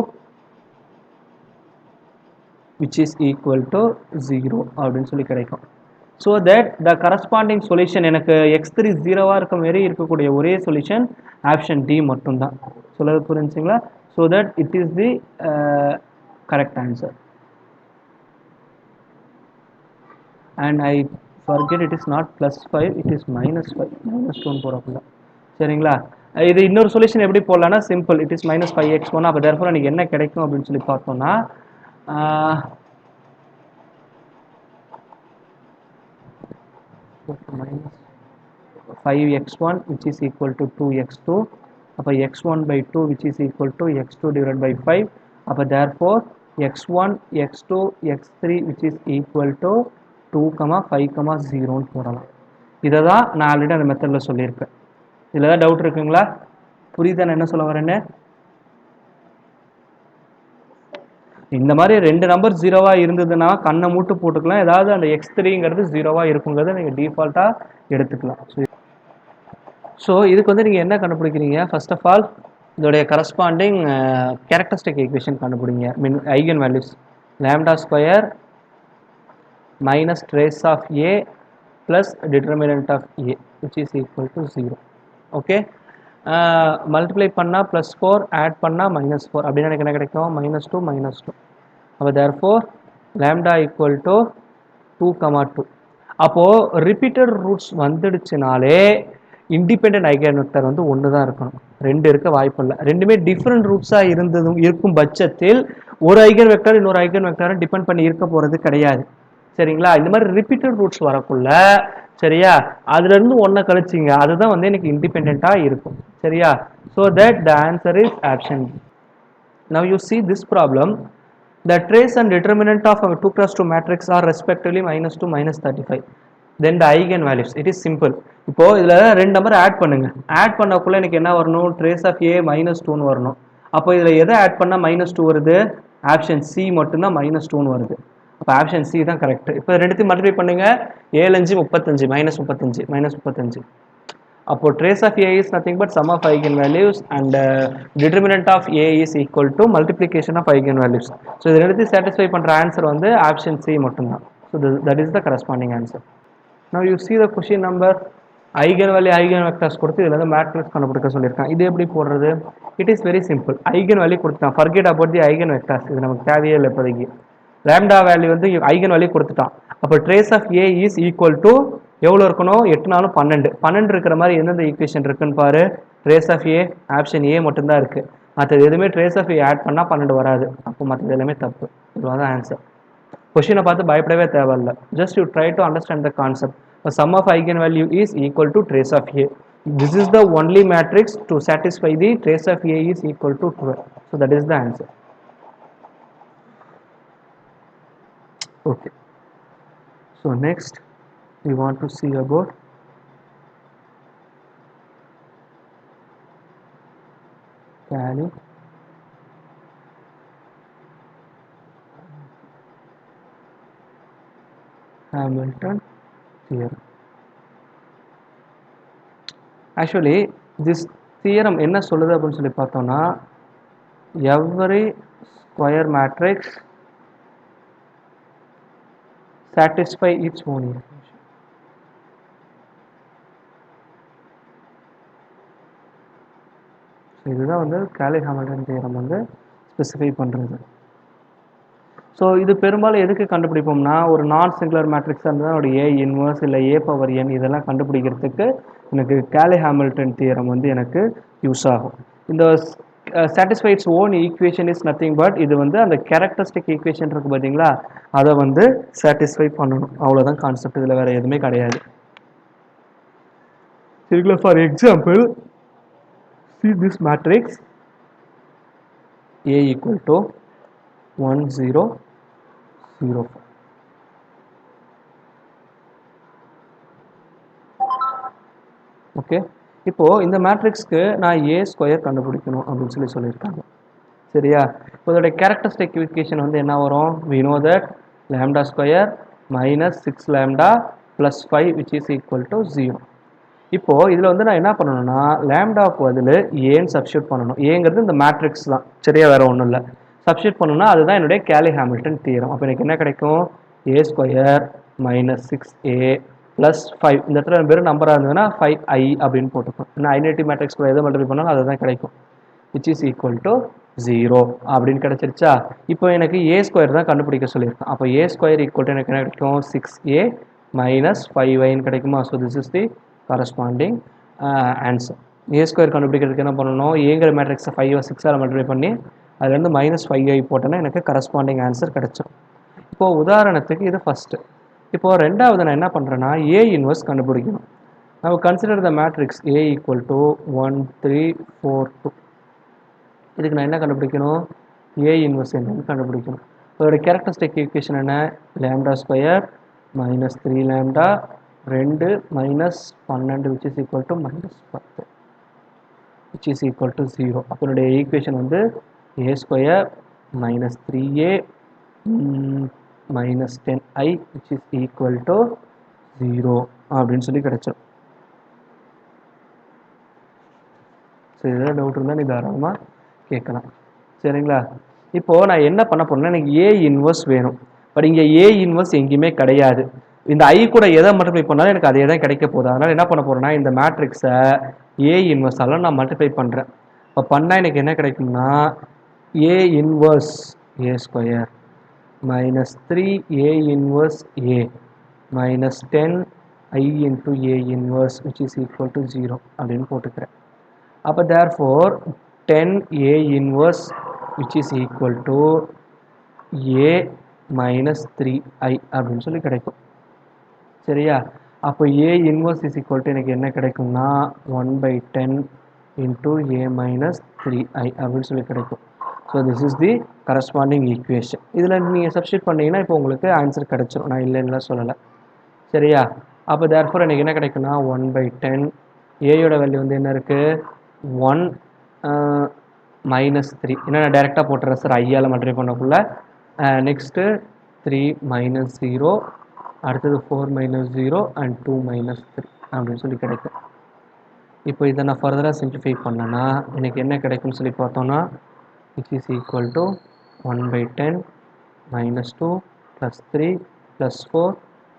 which is equal to 0 அப்படின்னு சொல்லி கிடைக்கும். so that the corresponding solution எனக்கு x3 0வா இருக்க மாதிரி இருக்கக்கூடிய ஒரே சொல்யூஷன் ஆப்ஷன் டி மட்டும்தான். சொல்றது புரிஞ்சுங்களா? so that it is the correct answer. and I forget it is not +5, it is -5, -2 போறப்பல. சரிங்களா? இது இன்னொரு சொல்யூஷன் எப்படி போடலாம்னா சிம்பிள், it is -5x1. அப்போ therefore எனக்கு என்ன கிடைக்கும் அப்படின்னு சொல்லி பார்த்தோம்னா 5x1 which is equal to 2x2. அப்போ x1/2 which is equal to x2 divided by 5. அப்போ therefore x1 x2 x3 which is equal to 2, 5, 0 போடலாம். இதை தான் நான் ஆல்ரெடி அந்த மெத்தடில் சொல்லியிருப்பேன். இதில் தான் டவுட் இருக்குங்களா? புரியுதா நான் என்ன சொல்ல வரேன்னு? இந்த மாதிரி 2 நம்பர் ஜீரோவாக இருந்ததுன்னா கண்ணை மூட்டு போட்டுக்கலாம். ஏதாவது அந்த x3ங்கிறது ஜீரோவாக இருக்குங்கிறத நீங்கள் டிஃபால்ட்டாக எடுத்துக்கலாம். ஸோ இதுக்கு வந்து நீங்கள் என்ன கண்டுபிடிக்கிறீங்க? ஃபர்ஸ்ட் ஆஃப் ஆல் இதோடைய கரஸ்பாண்டிங் கேரக்டரிஸ்டிக் ஈக்குவேஷன் கண்டுபிடிங்க. Mean eigen values lambda square minus trace of A plus determinant of A which is equal to 0. Okay, multiply பண்ணால் +4, ஆட் பண்ணால் -4 அப்படின்னா எனக்கு என்ன கிடைக்கும்? -2 -2. அப்போ தேர்ஃபோர் லேம்டா ஈக்குவல் டு 2, 2. அப்போது ரிப்பீட்டட் ரூட்ஸ் வந்துடுச்சுனாலே இண்டிபெண்ட் ஐகன் வெக்டர் வந்து ஒன்று தான் இருக்கணும், 2 இருக்க வாய்ப்பு இல்லை. ரெண்டுமே டிஃப்ரெண்ட் ரூட்ஸாக இருக்கும் பட்சத்தில் ஒரு ஐகன் வெக்டர் இன்னொரு ஐகன் வெக்டரை டிபெண்ட் பண்ணி இருக்க போகிறது கிடையாது. சரிங்களா? இந்த மாதிரி ரிப்பீட்டட் ரூட்ஸ் வரக்குள்ள சரியா அதுல இருந்து ஒன்றை கழிச்சிங்க, அதுதான் வந்து எனக்கு இண்டிபெண்டா இருக்கும். சரியா? So that the answer is option B. Now you see this problem. The trace and determinant of a 2x2 matrix are respectively -2, -35. Then the eigen values. It is simple. இப்போ இதுல 2 நம்பர் ஆட் பண்ணுங்க. Add பண்ணக்குள்ள எனக்கு என்ன வரணும்? trace of a -2 வரணும். அப்போ இதுல எதை ஆட் பண்ணா -2 வருது? ஆப்ஷன் சி மட்டும்தான் -2 வருது. அப்போ ஆப்ஷன் சி தான் கரெக்ட். இப்போ ரெண்டுத்தையும் மல்டிப்ளை பண்ணுங்க. 7 5 35 -35 -35. அப்போ trace of a is nothing but sum of eigenvalues and determinant of a is equal to multiplication of eigenvalues. So இது ரெண்டுத்தையும் satisfy பண்ற ஆன்சர் வந்து ஆப்ஷன் சி மட்டும்தான். So that is the corresponding answer. Now you see the question number. Eigen value eigen vectors கொடுத்து இதில் வந்து matrix கண்டுபிடிக்க சொல்லியிருக்காங்க. இது எப்படி போடுறது? It is very simple. Eigen value கொடுத்துட்டான், forget about the eigen vectors, இது நமக்கு தேவையே இல்லை இப்போதைக்கு. லேம்டா வேல்யூ வந்து ஐகன் வேல்யூ கொடுத்துட்டான். அப்போ trace of A is equal to எவ்வளோ இருக்கணும்? 8 4 12. 12 இருக்கிற மாதிரி எந்தெந்த ஈக்குவேஷன் இருக்குன்னு பாரு. Trace of A option A மட்டும்தான் இருக்கு. மற்றது எதுவுமே ட்ரேஸ் ஆஃப் ஏ ஆட் பண்ணால் 12 வராது. அப்போ மற்றது எல்லாமே தப்பு. இதுதான் ஆன்சர். கொஷினை பார்த்து பயப்படவே தேவையில்லை. Just you try to understand the concept. The sum of eigenvalue is equal to trace of A. This is the only matrix to satisfy the trace of A is equal to 12. So that is the answer. Okay. So next we want to see about Cali Hamilton theorem. Actually this theorem என்ன சொல்லுது அப்படின்னு சொல்லி பார்த்தோம்னா, every square matrix satisfy its own equation. இதுதான் வந்து கேலி Hamilton theorem வந்து specify பண்ணுறது. ஸோ இது பெரும்பாலும் எதுக்கு கண்டுபிடிப்போம்னா, ஒரு நான் சிங்குலர் மேட்ரிக்ஸாக இருந்தால் ஒரு ஏ இன்வர்ஸ் இல்லை ஏ பவர் என் இதெல்லாம் கண்டுபிடிக்கிறதுக்கு எனக்கு கேலி ஹாமில்டன் தியரம் வந்து எனக்கு யூஸ் ஆகும். இந்த satisfy its own equation is nothing but இது வந்து அந்த கேரக்டரிஸ்டிக் ஈக்குவேஷன் இருக்குது பார்த்தீங்களா, அதை வந்து சாட்டிஸ்ஃபை பண்ணணும். அவ்வளோதான் கான்செப்ட், இதில் வேறு எதுவுமே கிடையாது. சரிங்களா? For example see this matrix A equal to 1 0 0 4. Okay, இப்போ இந்த மேட்ரிக்ஸ்க்கு நான் ஏ ஸ்கொயர் கண்டுபிடிக்கணும் அப்படின்னு சொல்லியிருக்காங்க. சரியா? இப்போ இதோட கேரக்டரிஸ்டிக் ஈக்குவேஷன் வந்து என்ன வரும்? we know that lambda square minus 6 lambda plus 5 which is equal to 0. இப்போ இதில் வந்து நான் என்ன பண்ணணும்னா, லேம்டாவுக்கு பதில் ஏன்னு சப்ஸ்டியூட் பண்ணணும். ஏங்கிறது இந்த மேட்ரிக்ஸ் தான், சரியா? வேறு ஒன்றும் இல்லை. சப்ஸ்டியூட் பண்ணணும்னா அதுதான் என்னுடைய கேலி ஹாமில்டன் தியரம். அப்போ எனக்கு என்ன கிடைக்கும்? ஏ ஸ்கொயர் மைனஸ் 6a ப்ளஸ் 5. இந்த இடத்துல வெறும் நம்பராக இருந்ததுன்னா 5i அப்படின்னு போட்டுக்கணும். ஏன்னா ஐடென்டிட்டி மேட்ரிக்ஸ் கூட எதை மல்டிப்ளை பண்ணாலும் அதுதான் கிடைக்கும். விச் இஸ் ஈக்குவல் டு 0 அப்படின்னு கிடைச்சிருச்சா? இப்போ எனக்கு ஏ ஸ்கொயர் தான் கண்டுபிடிக்க சொல்லியிருக்கேன். அப்போ ஏ ஸ்கொயர் ஈக்குவல் டு எனக்கு என்ன கிடைக்கும்? 6a மைனஸ் 5iன்னு கிடைக்குமா? So this is the corresponding answer. a square கண்டுபிடிக்கிறதுக்கு என்ன பண்ணணும்? ஏங்கிற மேட்ரிக்ஸை 5 6ஆல் மல்டிப்ளை பண்ணி அதுலேருந்து -5i போட்டோன்னா எனக்கு கரஸ்பாண்டிங் ஆன்சர் கிடைச்சிடும். இப்போது உதாரணத்துக்கு இது ஃபஸ்ட்டு. இப்போது ரெண்டாவது நான் என்ன பண்ணுறேன்னா, ஏ இன்வர்ஸ் கண்டுபிடிக்கணும். நம்ம consider the matrix A equal to 1 3 4 2. இதுக்கு நான் என்ன கண்டுபிடிக்கணும்? ஏ இன்வர்ஸ் என்னன்னு கண்டுபிடிக்கணும். அதோட கேரக்டரிஸ்டிக் ஈக்குவேஷன் என்ன? Lambda square minus 3 lambda 2 minus 12 which is equal to minus 10 which is equal to 0. அப்போ என்னுடைய ஈக்குவேஷன் வந்து a square minus 3a minus 10i which is equal to 0 அப்படின்னு சொல்லி கிடைச்சிடும். சரி, ஏதாவது டவுட் இருந்தால் நீ தாராளமாக கேட்கலாம். சரிங்களா? இப்போது நான் என்ன பண்ண போறேன்னா, எனக்கு ஏ இன்வர்ஸ் வேணும். பட் இங்கே ஏ இன்வர்ஸ் எங்கேயுமே கிடையாது. இந்த ஐ கூட எதை மல்டிப்ளை பண்ணாலும் எனக்கு அதே தான் கிடைக்க போகுது. அதனால் என்ன பண்ண போகிறேன்னா, இந்த மேட்ரிக்ஸை ஏ இன்வர்ஸால் நான் மல்டிப்ளை பண்ணுறேன். இப்போ பண்ணால் எனக்கு என்ன கிடைக்கும்னா, A inverse A square minus 3 A inverse A minus 10 I into A inverse which is equal to 0 அப்படின்னு போட்டுக்கிறேன். அப்போ therefore 10a inverse which is equal to a minus 3i அப்படின்னு சொல்லி கிடைக்கும். சரியா? அப்போ a inverse is equal to எனக்கு என்ன கிடைக்கும்னா 1 by 10 into a minus 3i அப்படின்னு சொல்லி கிடைக்கும். So this is the corresponding equation. இதில் நீங்கள் சப்ஸ்டியூட் பண்ணிங்கன்னா இப்போ உங்களுக்கு ஆன்சர் கிடைச்சிடும். நான் இல்லைன்னா சொல்லலை. சரியா? அப்போ therefore எனக்கு என்ன கிடைக்கும்னா 1 by 10 ஏயோட வேல்யூ வந்து என்ன இருக்குது 1 minus 3. ஏன்னா நான் டைரெக்டாக போட்டுறேன் சார் ஐயால் மல்டிப்ளை பண்ணக்குள்ள. நெக்ஸ்ட்டு 3 minus 0, அடுத்தது 4 minus 0 and 2 minus 3 அப்படின்னு சொல்லி கிடைக்கும். இப்போ இதை நான் ஃபர்தராக சிம்பிளிஃபை பண்ணேன்னா எனக்கு என்ன கிடைக்கும்னு சொல்லி பார்த்தோன்னா which is equal to 1 by 10 minus 2 plus 3 plus 4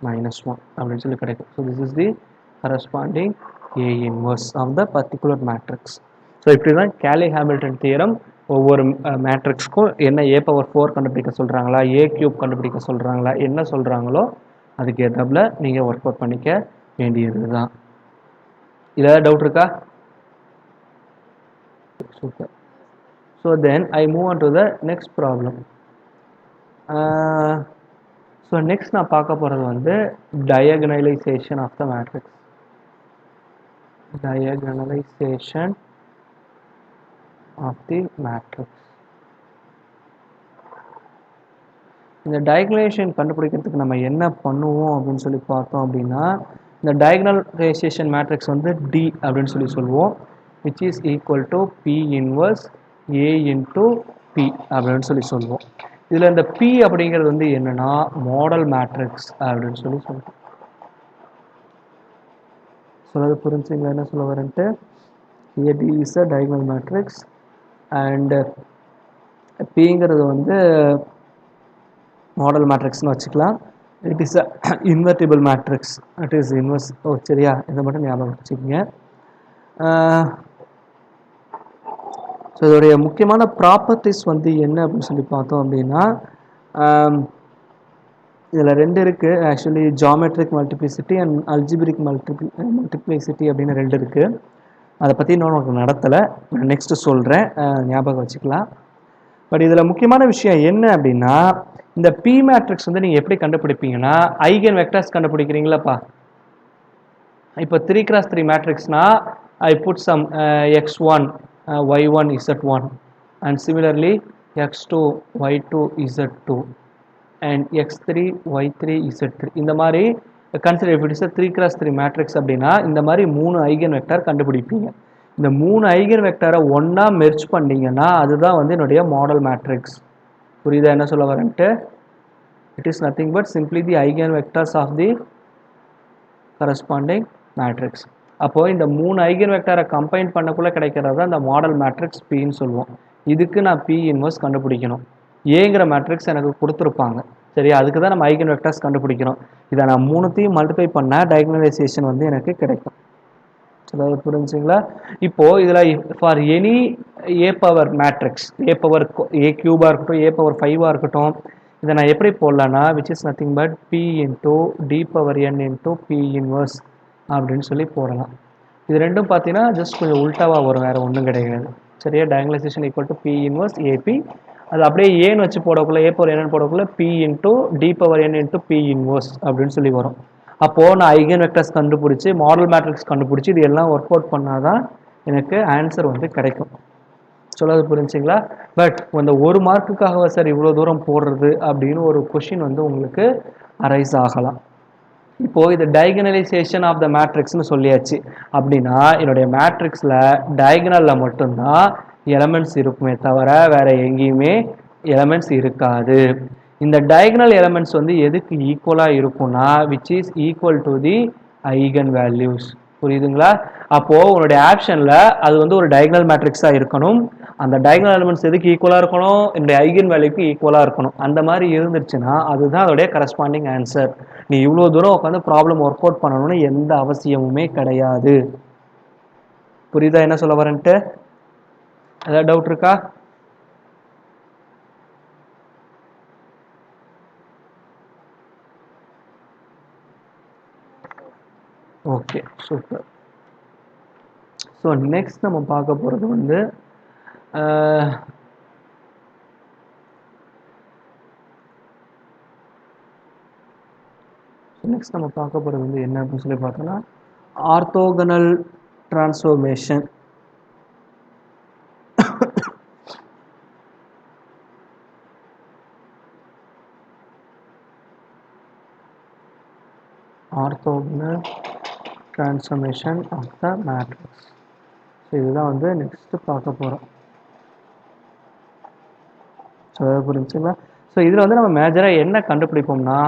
minus 1 அப்படின்னு சொல்லி கிடைக்கும். So this is the corresponding A inverse of the particular matrix. So இப்படி தான் கேலி ஹாமில்டன் தியரம் ஒவ்வொரு மேட்ரிக்ஸ்க்கும் என்ன a பவர் 4 கண்டுபிடிக்க சொல்கிறாங்களா, a கியூப் கண்டுபிடிக்க சொல்கிறாங்களா, என்ன சொல்கிறாங்களோ அதுக்கு ஏற்றாப்புல நீங்கள் ஒர்க் அவுட் பண்ணிக்க வேண்டியது தான். இதில் ஏதாவது டவுட் இருக்கா? Super. So then I move on to the next problem. So next நான் பார்க்க போகிறது வந்து diagonalization of the matrix. Diagonalization of the matrix. இந்த diagonalization கண்டுபிடிக்கிறதுக்கு நம்ம என்ன பண்ணுவோம் அப்படின்னு சொல்லி பார்த்தோம் அப்படின்னா, இந்த diagonalization matrix வந்து D அப்படின்னு சொல்லி சொல்லுவோம், which is equal to P inverse A into P அப்படின்னு சொல்லி சொல்லுவோம். இதில் இந்த P அப்படிங்கிறது வந்து என்னன்னா மாடல் மேட்ரிக்ஸ் அப்படின்னு சொல்லி சொல்லுவோம். சொல்றது புரிஞ்சுங்களா என்ன சொல்ல வரேன்ட்டு? A D is a diagonal matrix and Pங்கிறது வந்து மாடல் மேட்ரிக்ஸ்னு வச்சுக்கலாம். It is a invertible matrix. It is inverse. சரியா? இதை மட்டும் ஞாபகம் வச்சுக்கோங்க. ஸோ இதோடைய முக்கியமான ப்ராப்பர்ட்டிஸ் வந்து என்ன அப்படின்னு சொல்லி பார்த்தோம் அப்படின்னா, இதில் ரெண்டு இருக்குது. Actually geometric multiplicity and algebraic multiplicity அப்படின்னு ரெண்டு இருக்குது. அதை பற்றி இன்னும் உனக்கு நடத்தலை, நான் நெக்ஸ்ட்டு சொல்கிறேன், ஞாபகம் வச்சுக்கலாம். பட் இதில் முக்கியமான விஷயம் என்ன அப்படின்னா, இந்த பி மேட்ரிக்ஸ் வந்து நீங்கள் எப்படி கண்டுபிடிப்பீங்கன்னா, ஐகன் வெக்டர்ஸ் கண்டுபிடிக்கிறீங்களாப்பா. இப்போ 3x3 மேட்ரிக்ஸ்னா I put some x1 y1 z1 and similarly x2 y2 z2 and x3 y3 z3. இந்த மாதிரி consider if it is 3x3 matrix அப்படின்னா இந்த மாதிரி 3 ஐகன் வெக்டர் கண்டுபிடிப்பீங்க. இந்த 3 ஐகன் வெக்டரை ஒன்றா மெர்ஜ் பண்ணிங்கன்னா அதுதான் வந்து என்னுடைய மாடல் மேட்ரிக்ஸ். புரியுதா என்ன சொல்ல வரேன்ட்டு? It is nothing but simply the eigen vectors of the corresponding matrix. அப்போது இந்த 3 ஐகன் வெக்டரை கம்பைன் பண்ணக்குள்ளே கிடைக்கிறது தான் இந்த மாடல் மேட்ரிக்ஸ் பின்னு சொல்லுவோம். இதுக்கு நான் பி இன்வர்ஸ் கண்டுபிடிக்கணும். ஏங்கிற மேட்ரிக்ஸ் எனக்கு கொடுத்துருப்பாங்க. சரி, அதுக்கு தான் நம்ம ஐகன் வெக்டர்ஸ் கண்டுபிடிக்கிறோம். இதை நான் மூணுத்தையும் மல்டிப்ளை பண்ணால் டயகனலைசேஷன் வந்து எனக்கு கிடைக்கும். அதாவது புரிஞ்சுங்களா? இப்போது இதில் for any A power matrix, A power A கியூபாக இருக்கட்டும், ஏ பவர் 5ஆக இருக்கட்டும், இதை நான் எப்படி போடலான்னா which is nothing but P into D power என் இன்டூ பி இன்வர்ஸ் அப்படின்னு சொல்லி போடலாம். இது ரெண்டும் பார்த்தீங்கன்னா ஜஸ்ட் கொஞ்சம் உல்ட்டாவாக வரும், வேறு ஒன்றும் கிடையாது. சரியா? Diagonalisation equal to P inverse AP. அது அப்படியே ஏன்னு வச்சு போடக்குள்ள ஏ பவர் என்னன்னு போடக்குள்ள பி இன்டூ டி பவர் என் இன்டூ பி இன்வர்ஸ் அப்படின்னு சொல்லி வரும். அப்போது நான் ஐகன் வெக்டர்ஸ் கண்டுபிடிச்சி மாடல் மேட்ரிக்ஸ் கண்டுபிடிச்சி இது எல்லாம் ஒர்க் அவுட் பண்ணால் தான் எனக்கு ஆன்சர் வந்து கிடைக்கும். சொல்லாது புரிஞ்சுங்களா? பட் அந்த ஒரு மார்க்குக்காக சார் இவ்வளோ தூரம் போடுறது அப்படின்னு ஒரு கொஷின் வந்து உங்களுக்கு அரைஸ் ஆகலாம். இப்போ இது டயகனலைசேஷன் ஆஃப் த மேட்ரிக்ஸ்னு சொல்லியாச்சு. அப்படின்னா என்னுடைய மேட்ரிக்ஸில் டயகனலில் மட்டும்தான் எலமெண்ட்ஸ் இருக்குமே தவிர வேற எங்கேயுமே எலமெண்ட்ஸ் இருக்காது. இந்த டயகனல் எலமெண்ட்ஸ் வந்து எதுக்கு ஈக்குவலாக இருக்கும்னா which is equal to the eigen values. புரியுதுங்களா? அப்போ உன்னுடைய ஆப்ஷன்ல அது வந்து ஒரு டயகனல் மேட்ரிக்ஸா இருக்கணும். அந்த டயகனல் எலிமெண்ட்ஸ் எதுக்கு ஈக்குவலா இருக்கணும்? இந்த ஐகன் வேல்யூக்கு ஈக்குவலா இருக்கணும். அந்த மாதிரி இருந்துச்சுன்னா அதுதான் அதோடைய கரஸ்பாண்டிங் ஆன்சர். நீ இவ்வளவு தூரம் உட்காந்து ப்ராப்ளம் ஒர்க் அவுட் பண்ணணும்னு எந்த அவசியமுமே கிடையாது. புரியுதா என்ன சொல்ல வரேன்ட்டு? ஏதாவது டவுட் இருக்கா? Okay, super. ஸோ நெக்ஸ்ட் நம்ம பார்க்க போகிறது வந்து நெக்ஸ்ட் நம்ம பார்க்க போகிறது வந்து என்ன அப்படின்னு சொல்லி பார்த்தோம்னா orthogonal transformation. Orthogonal transformation of the matrix. So இதுதான் வந்து நெக்ஸ்ட் பார்க்க போகிறோம். ஸோ புரிஞ்சுங்களா? ஸோ இதில் வந்து நம்ம மேஜராக என்ன கண்டுபிடிப்போம்னா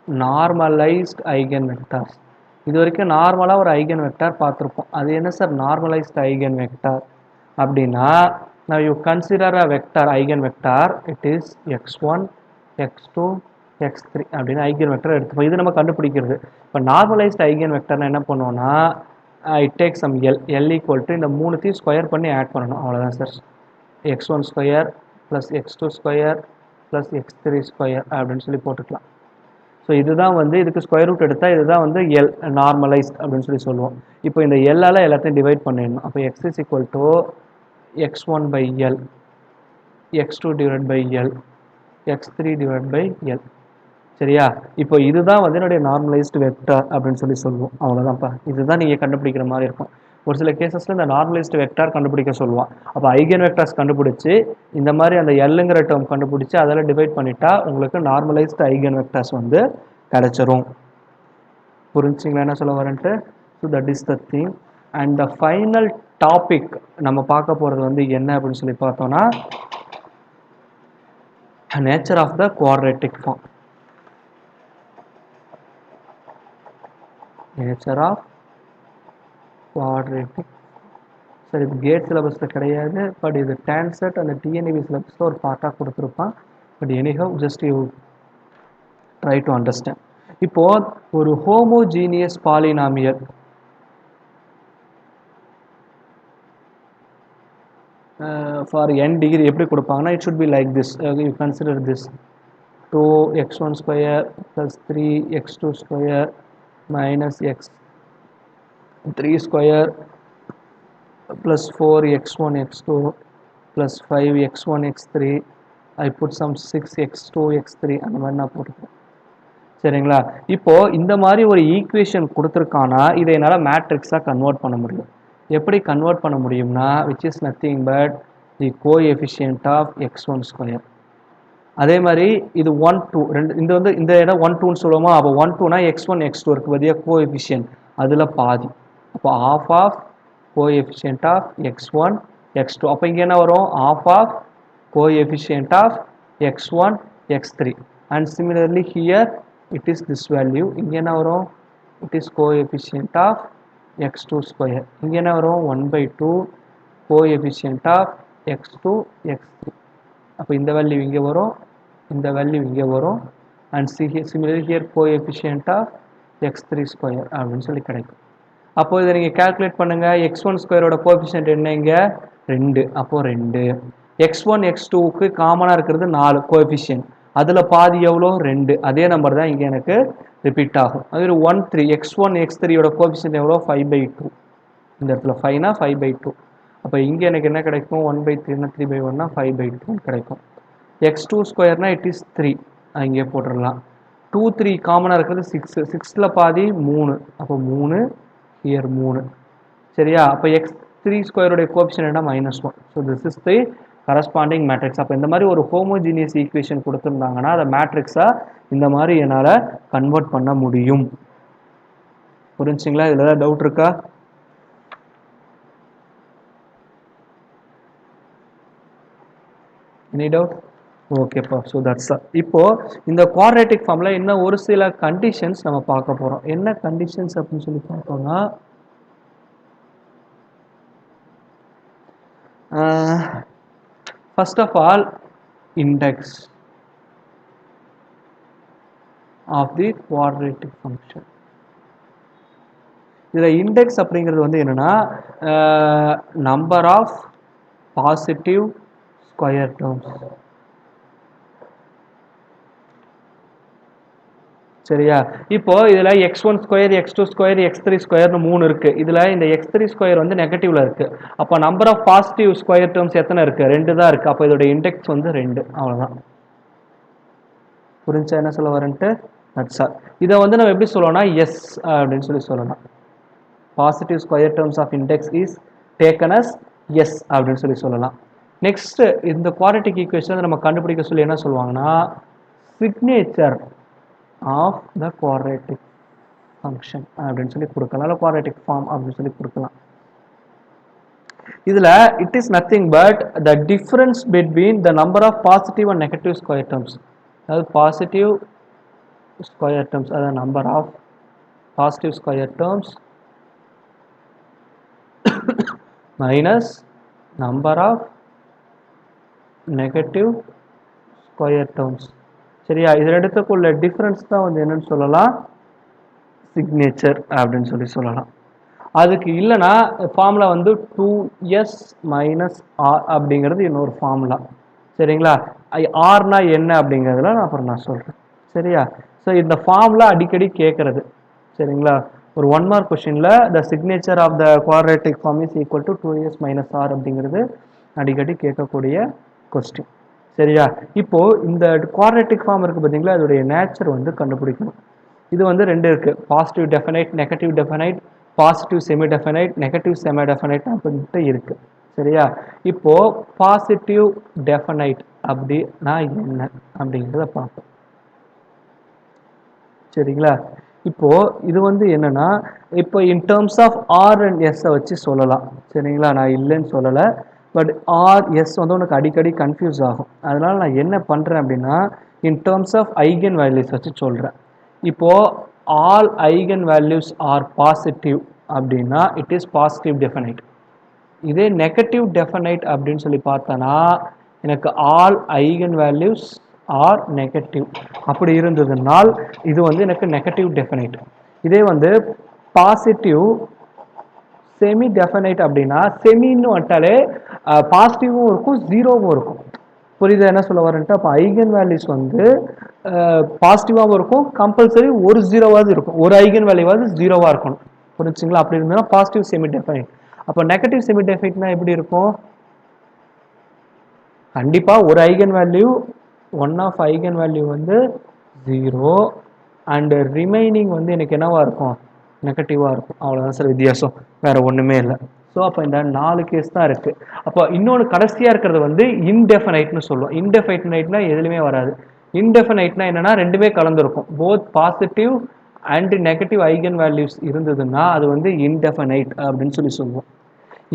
நார்மலைஸ்ட் ஐகன் வெக்டார்ஸ். இது வரைக்கும் நார்மலாக ஒரு ஐகன் வெக்டார் பார்த்துருப்போம். அது என்ன சார் நார்மலைஸ்ட் ஐகன் வெக்டார் அப்படின்னா now you consider a vector eigen vector it is x1 x2 x3 அப்படின்னு ஐகன் வெக்டர் எடுத்துப்போம். இது நம்ம கண்டுபிடிக்கிறது. இப்போ நார்மலைஸ்ட் ஐகன் வெக்டர்னா என்ன பண்ணுவோம்னா it take sum L equal to இந்த மூணுத்தையும் ஸ்கொயர் பண்ணி ஆட் பண்ணணும். அவ்வளோதான் sir. x1 square plus x2 square plus x3 square அப்படின்னு சொல்லி போட்டுக்கலாம். ஸோ இதுதான் வந்து இதுக்கு ஸ்கொயர் ரூட் எடுத்தால் இதுதான் வந்து எல் நார்மலைஸ்ட் அப்படின்னு சொல்லி சொல்லுவோம். இப்போ இந்த எல்லால் எல்லாத்தையும் டிவைட் பண்ணிடணும். அப்போ X is equal to x1 by L, x2 divided by L, x3 divided by L. சரியா? இப்போ இதுதான் வந்து என்னுடைய நார்மலைஸ்டு வெக்டார் அப்படின்னு சொல்லி சொல்லுவோம். அவ்வளோதான்ப்பா. இதுதான் நீங்கள் கண்டுபிடிக்கிற மாதிரி இருக்கும். ஒரு சில கேசஸில் இந்த நார்மலைஸ்டு வெக்டார் கண்டுபிடிக்க சொல்லுவான். அப்போ ஐகன் வெக்டார்ஸ் கண்டுபிடிச்சி இந்த மாதிரி அந்த எல்லுங்கிற டேர்ம் கண்டுபிடிச்சி அதில் டிவைட் பண்ணிட்டா உங்களுக்கு நார்மலைஸ்டு ஐகன் வெக்டார்ஸ் வந்து கிடைச்சிரும். புரிஞ்சுங்களா என்ன சொல்ல வரேன்ட்டு? So that is the thing. And the final topic நம்ம பார்க்க போகிறது வந்து என்ன அப்படின்னு சொல்லி பார்த்தோம்னா nature of the quadratic form. Nature of quadratic. சரி, இது கேட் சிலபஸில் கிடையாது. பட் இது டான்செட் அந்த டிஎன்இபி சிலபஸில் ஒரு பார்ட்டாக கொடுத்துருப்பான். But anyhow just you try to understand. இப்போ ஒரு homogeneous polynomial for n degree எப்படி கொடுப்பாங்கன்னா it should be like this. You consider this 2x1 square plus 3x2 square minus x3 square plus 4x1 x2 plus 5x1 x3 I put some 6x2 x3 அந்த மாதிரி நான் போட்டுக்கிறேன். சரிங்களா? இப்போ இந்த மாதிரி ஒரு ஈக்குவேஷன் கொடுத்துருக்கானா இதை என்னால் மேட்ரிக்ஸாக கன்வெர்ட் பண்ண முடியும். எப்படி கன்வெர்ட் பண்ண முடியும்னா which is nothing but the coefficient of x1 square. அதே மாதிரி இது 1 2 ரெண்டு இந்த வந்து இந்த இடம் 1 2ன்னு சொல்லுவோமா? அப்போ 1 2னா x1 x2 இருக்கு பதியா கோஎஃபிஷியன்ட் அதில் பாதி. அப்போ of of coefficient of x1 x2. அப்போ இங்கே என்ன வரும்? Of of coefficient of x1 x3. And similarly here it is this value. இங்கே என்ன வரும்? it is coefficient of x2 square. இங்கே என்ன வரும்? 1/2 coefficient of x2 x3. அப்போ இந்த வேல்யூ இங்கே வரும், இந்த வேல்யூ இங்கே வரும். And similarly here coefficient of x3 square அப்படின்னு சொல்லி கிடைக்கும். அப்போ இதை நீங்கள் கால்குலேட் பண்ணுங்க. x1 ஸ்கொயரோட கோஎஃபிஷியன்ட் என்ன? இங்கே 2. அப்போ 2. x1 x2க்கு காமனாக இருக்கிறது 4 கோஎஃபிஷியன்ட். அதில் பாதி எவ்வளோ? 2. அதே நம்பர் தான் இங்கே எனக்கு ரிப்பீட் ஆகும். அது 1 3 x1 x3யோட கோஎஃபிஷியன்ட் எவ்வளோ? 5/2. இந்த இடத்துல 5னா 5/2. அப்போ இங்கே எனக்கு என்ன கிடைக்கும்? 1/3னா 3/1னா 5/2 கிடைக்கும். x2 ஸ்கொயர்னா it is 3. இங்கே போட்டுடலாம். 2 3 காமனாக இருக்கிறது 6. 6ல் பாதி 3. அப்போ 3 ஹியர் 3. சரியா? அப்போ x3 ஸ்கொயருடைய கோஎஃபிஷியன்ட் என்ன? -1. So this is the corresponding matrix. அப்போ இந்த மாதிரி ஒரு ஹோமோஜீனியஸ் ஈக்குவேஷன் கொடுத்துருந்தாங்கன்னா அதை மேட்ரிக்ஸாக இந்த மாதிரி என்னால் கன்வெர்ட் பண்ண முடியும். புரிஞ்சுங்களா? இதில் ஏதாவது டவுட் இருக்கா? Any doubt? ஓகேப்பா. ஸோ தட்ஸ் இப்போ இந்த குவாட்ரேட்டிக் ஃபார்ம்ல இன்னும் ஒரு சில கண்டிஷன்ஸ் நம்ம பார்க்க போகிறோம். என்ன கண்டிஷன்ஸ் அப்படின்னு சொல்லி பார்த்தோம்னா, first of all, index of the quadratic function. இதில் இண்டெக்ஸ் அப்படிங்கிறது வந்து என்னன்னா, number of positive square terms. சரியா? இப்போ இதில் x1 square, x2 square, x3 ஸ்கொயர்னு 3 இருக்கு. இதில் இந்த x3 ஸ்கொயர் வந்து நெகட்டிவ்ல இருக்கு. அப்போ number of positive square terms எத்தனை இருக்கு? 2 தான் இருக்கு. அப்போ இதோட இண்டெக்ஸ் வந்து 2. அவ்வளோதான். புரிஞ்சா என்ன சொல்ல வரேன்ட்டு? That's all. இதை வந்து நம்ம எப்படி சொல்லலாம்னா எஸ் அப்படின்னு சொல்லி சொல்லலாம். Positive square terms of index is taken as S அப்படின்னு சொல்லி சொல்லலாம். நெக்ஸ்ட் இந்த குவாட்ரேட்டிக் ஈக்குவேஷன் நம்ம கண்டுபிடிக்க சொல்லி என்ன சொல்லுவாங்கன்னா, signature of the quadratic function அப்படின்னு சொல்லி கொடுக்கலாம். இல்லை குவாட்ரேட்டிக் ஃபார்ம் அப்படின்னு சொல்லி கொடுக்கலாம். இதில் it is nothing but the difference between the number of positive and negative square terms. அதாவது பாசிட்டிவ் ஸ்கொயர் டேர்ம்ஸ், அதாவது number of positive square terms minus number of negative square terms. சரியா? இதில் எடுத்துக்குள்ள difference தான் வந்து என்னன்னு சொல்லலாம், சிக்னேச்சர் அப்படின்னு சொல்லி சொல்லலாம். அதுக்கு இல்லைன்னா ஃபார்முலா வந்து 2s மைனஸ் ஆர் அப்படிங்கிறது இன்னொரு ஃபார்முலா. சரிங்களா? ஆர்னா என்ன அப்படிங்கிறதுல நான் அப்புறம் நான் சொல்கிறேன். சரியா? ஸோ இந்த ஃபார்முலா அடிக்கடி கேட்கறது. சரிங்களா? ஒரு 1 மார்க் கொஸ்டினில் the signature of the quadratic form is equal to 2s minus R அப்படிங்கிறது அடிக்கடி கேட்கக்கூடிய கொஸ்டின். சரியா? இப்போ இந்த குவாட்ரேட்டிக் ஃபார்ம் இருக்குது பார்த்தீங்களா, அதோடைய நேச்சர் வந்து கண்டுபிடிக்கணும். இது வந்து 2 இருக்குது, positive definite, negative definite, positive semi definite, negative semi definite அப்படின்ட்டு இருக்குது. சரியா? இப்போ பாசிட்டிவ் டெஃபினைட் அப்படின்னா என்ன அப்படிங்கிறத பார்ப்போம். சரிங்களா? இப்போ இது வந்து என்னன்னா, இப்போ in terms of R and S வச்சு சொல்லலாம். சரிங்களா? நான் இல்லைன்னு சொல்லலை, பட் ஆர் எஸ் வந்து உனக்கு அடிக்கடி கன்ஃபியூஸ் ஆகும். அதனால நான் என்ன பண்ணுறேன் அப்படின்னா, in terms of eigen values வச்சு சொல்கிறேன். இப்போ all eigen values are positive அப்படின்னா இட் இஸ் பாசிட்டிவ் டெஃபினைட். இதே நெகட்டிவ் டெஃபினைட் அப்படின்னு சொல்லி பார்த்தோன்னா, எனக்கு all eigen values are negative அப்படி இருந்ததுனால் இது வந்து எனக்கு நெகட்டிவ் டெஃபினைட். இதே வந்து பாசிட்டிவ் செமி டெஃபினைட் அப்படின்னா, செமின்னு வந்துட்டாலே பாசிட்டிவும் இருக்கும் ஜீரோவும் இருக்கும். புரியுது என்ன சொல்ல வரேன்ட்டு? அப்போ ஐகன் வேல்யூஸ் வந்து பாசிட்டிவாகவும் இருக்கும், கம்பல்சரி ஒரு ஜீரோவாவது இருக்கும், ஒரு ஐகன் வேல்யூவாவது ஜீரோவாக இருக்கணும். புரிஞ்சுங்களா? அப்படி இருந்ததுன்னா பாசிட்டிவ் செமி டெஃபினைட். அப்போ நெகட்டிவ் செமி டெஃபினைட்னா எப்படி இருக்கும்? கண்டிப்பாக ஒரு eigen value, one of eigen value வந்து 0 அண்டு ரிமைனிங் வந்து எனக்கு என்னவாக இருக்கும், நெகட்டிவாக இருக்கும். அவ்வளோதான் சார் வித்தியாசம், வேறு ஒன்றுமே இல்லை. ஸோ அப்போ இந்த 4 கேஸ் தான் இருக்குது. அப்போ இன்னொன்று கடைசியாக இருக்கிறது வந்து இன்டெஃபினைட்னு சொல்லுவோம். இன்டெஃபினைட்னா எதுலையுமே வராது. இன்டெஃபினைட்னா என்னென்னா ரெண்டுமே கலந்துருக்கும், both positive and negative eigen values இருந்ததுன்னா அது வந்து இன்டெஃபினைட் அப்படின்னு சொல்லி சொல்லுவோம்.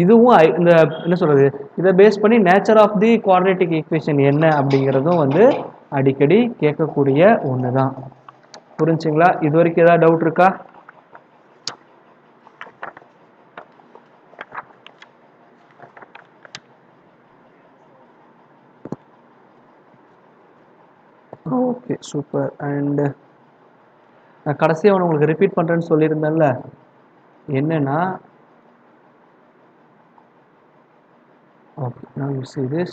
இதுவும் இந்த என்ன சொல்கிறது, இதை பேஸ் பண்ணி nature of the quadratic equation என்ன அப்படிங்கிறதும் வந்து அடிக்கடி கேட்கக்கூடிய ஒன்று தான். புரிஞ்சுங்களா? இது வரைக்கும் ஏதாவது டவுட் இருக்கா? Okay, super. அண்டு நான் கடைசியாக உங்களுக்கு ரிப்பீட் பண்ணுறேன்னு சொல்லியிருந்தேன்ல, என்னென்னா, okay now you see this,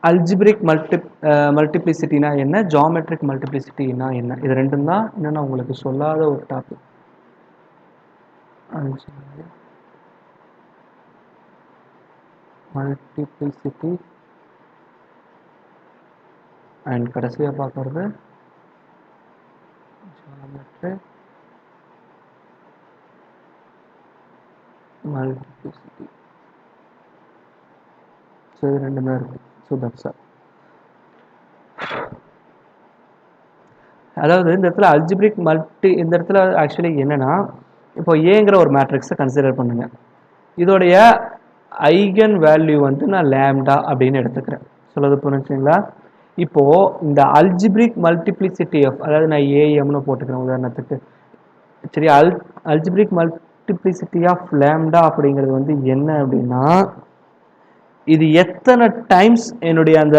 algebraic மல்டிப்ளிசிட்டினா என்ன, ஜாமெட்ரிக் மல்டிப்ளிசிட்டினா என்ன, இது ரெண்டும் தான் இன்னும் உங்களுக்கு சொல்லாத ஒரு டாபிக். அல்ஜிப்ரிக் மல்டிப்ளிசிட்டி அண்ட் கடைசியாக பார்க்குறது ஜாமெட்ரிக் மல்டிப்ளிசிட்டி. ஸோ இது ரெண்டு தான் இருக்குது. So that's all. அதாவது இந்த இடத்துல அல்ஜிப்ரிக் மல்டி, இந்த இடத்துல ஆக்சுவலி என்னன்னா, இப்போ ஏங்கிற ஒரு மேட்ரிக்ஸை கன்சிடர் பண்ணுங்க. இதோடைய ஐகன் வேல்யூ வந்து நான் லேம்டா அப்படின்னு எடுத்துக்கிறேன். சொல்லுது புரிஞ்சுங்களா? இப்போ இந்த அல்ஜிப்ரிக் மல்டிப்ளிசிட்டி ஆஃப், அதாவது நான் ஏஎம்னு போட்டுக்கிறேன் உதாரணத்துக்கு. சரி, அல்ஜிப்ரிக் மல்டிப்ளிசிட்டி ஆஃப் லேம்டா அப்படிங்கிறது வந்து என்ன அப்படின்னா, இது எத்தனை டைம்ஸ் என்னுடைய அந்த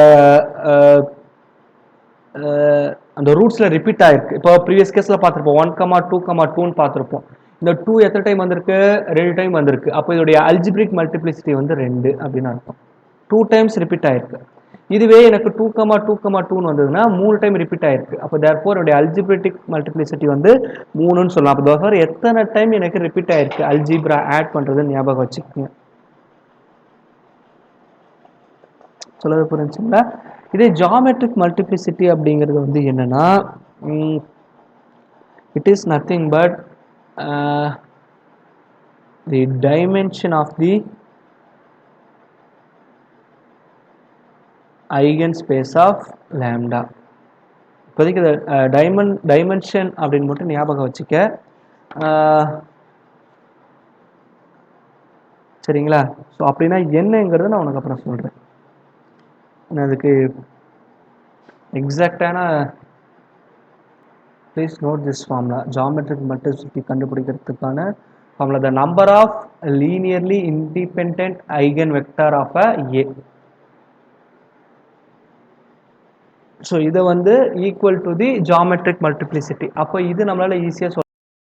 அந்த ரூட்ஸில் ரிப்பீட் ஆயிருக்கு. இப்போ ப்ரீவியஸ் கேஸில் பார்த்துருப்போம் 1,2,2ன்னு பார்த்துருப்போம். இந்த 2 எத்தனை டைம் வந்திருக்கு? 2 டைம் வந்திருக்கு. அப்போ இதோடைய அல்ஜிப்ரிக் மல்டிப்ளிசிட்டி வந்து 2 அப்படின்னு அர்த்தம். 2 டைம்ஸ் ரிப்பீட் ஆயிருக்கு. இதுவே எனக்கு 2,2,2ன்னு வந்ததுன்னா 3 டைம் ரிப்பீட் ஆயிருக்கு. அப்போ தேர்ஃபோர் என்னுடைய அல்ஜிப்ரிக் மல்டிப்ளிசிட்டி வந்து 3ன்னு சொல்லலாம். அப்போ தேர்ஃபோர் எத்தனை டைம் எனக்கு ரிப்பீட் ஆயிருக்கு அல்ஜிப்ரா ஆட் பண்ணுறதுன்னு ஞாபகம் வச்சுக்கோங்க. சொல்லுறது புரிஞ்சுங்களா? இதே ஜாமெட்ரிக் மல்டிப்ளிசிட்டி அப்படிங்கிறது வந்து என்னன்னா, it is nothing but the dimension of the eigen space of lambda. இப்போதைக்கு டைமென்ஷன் அப்படின்னு மட்டும் ஞாபகம் வச்சுக்க. சரிங்களா? ஸோ அப்படின்னா என்னங்கிறத நான் உனக்கு அப்புறம் சொல்கிறேன். நான் அதுக்கு எக்ஸாக்டான, please note this formula. Geometric multiplicity கண்டுபிடிக்கிறதுக்கான formula, the number of linearly independent eigen vector of a A. So இதை வந்து equal to the geometric multiplicity. அப்போ இது நம்மளால ஈஸியாக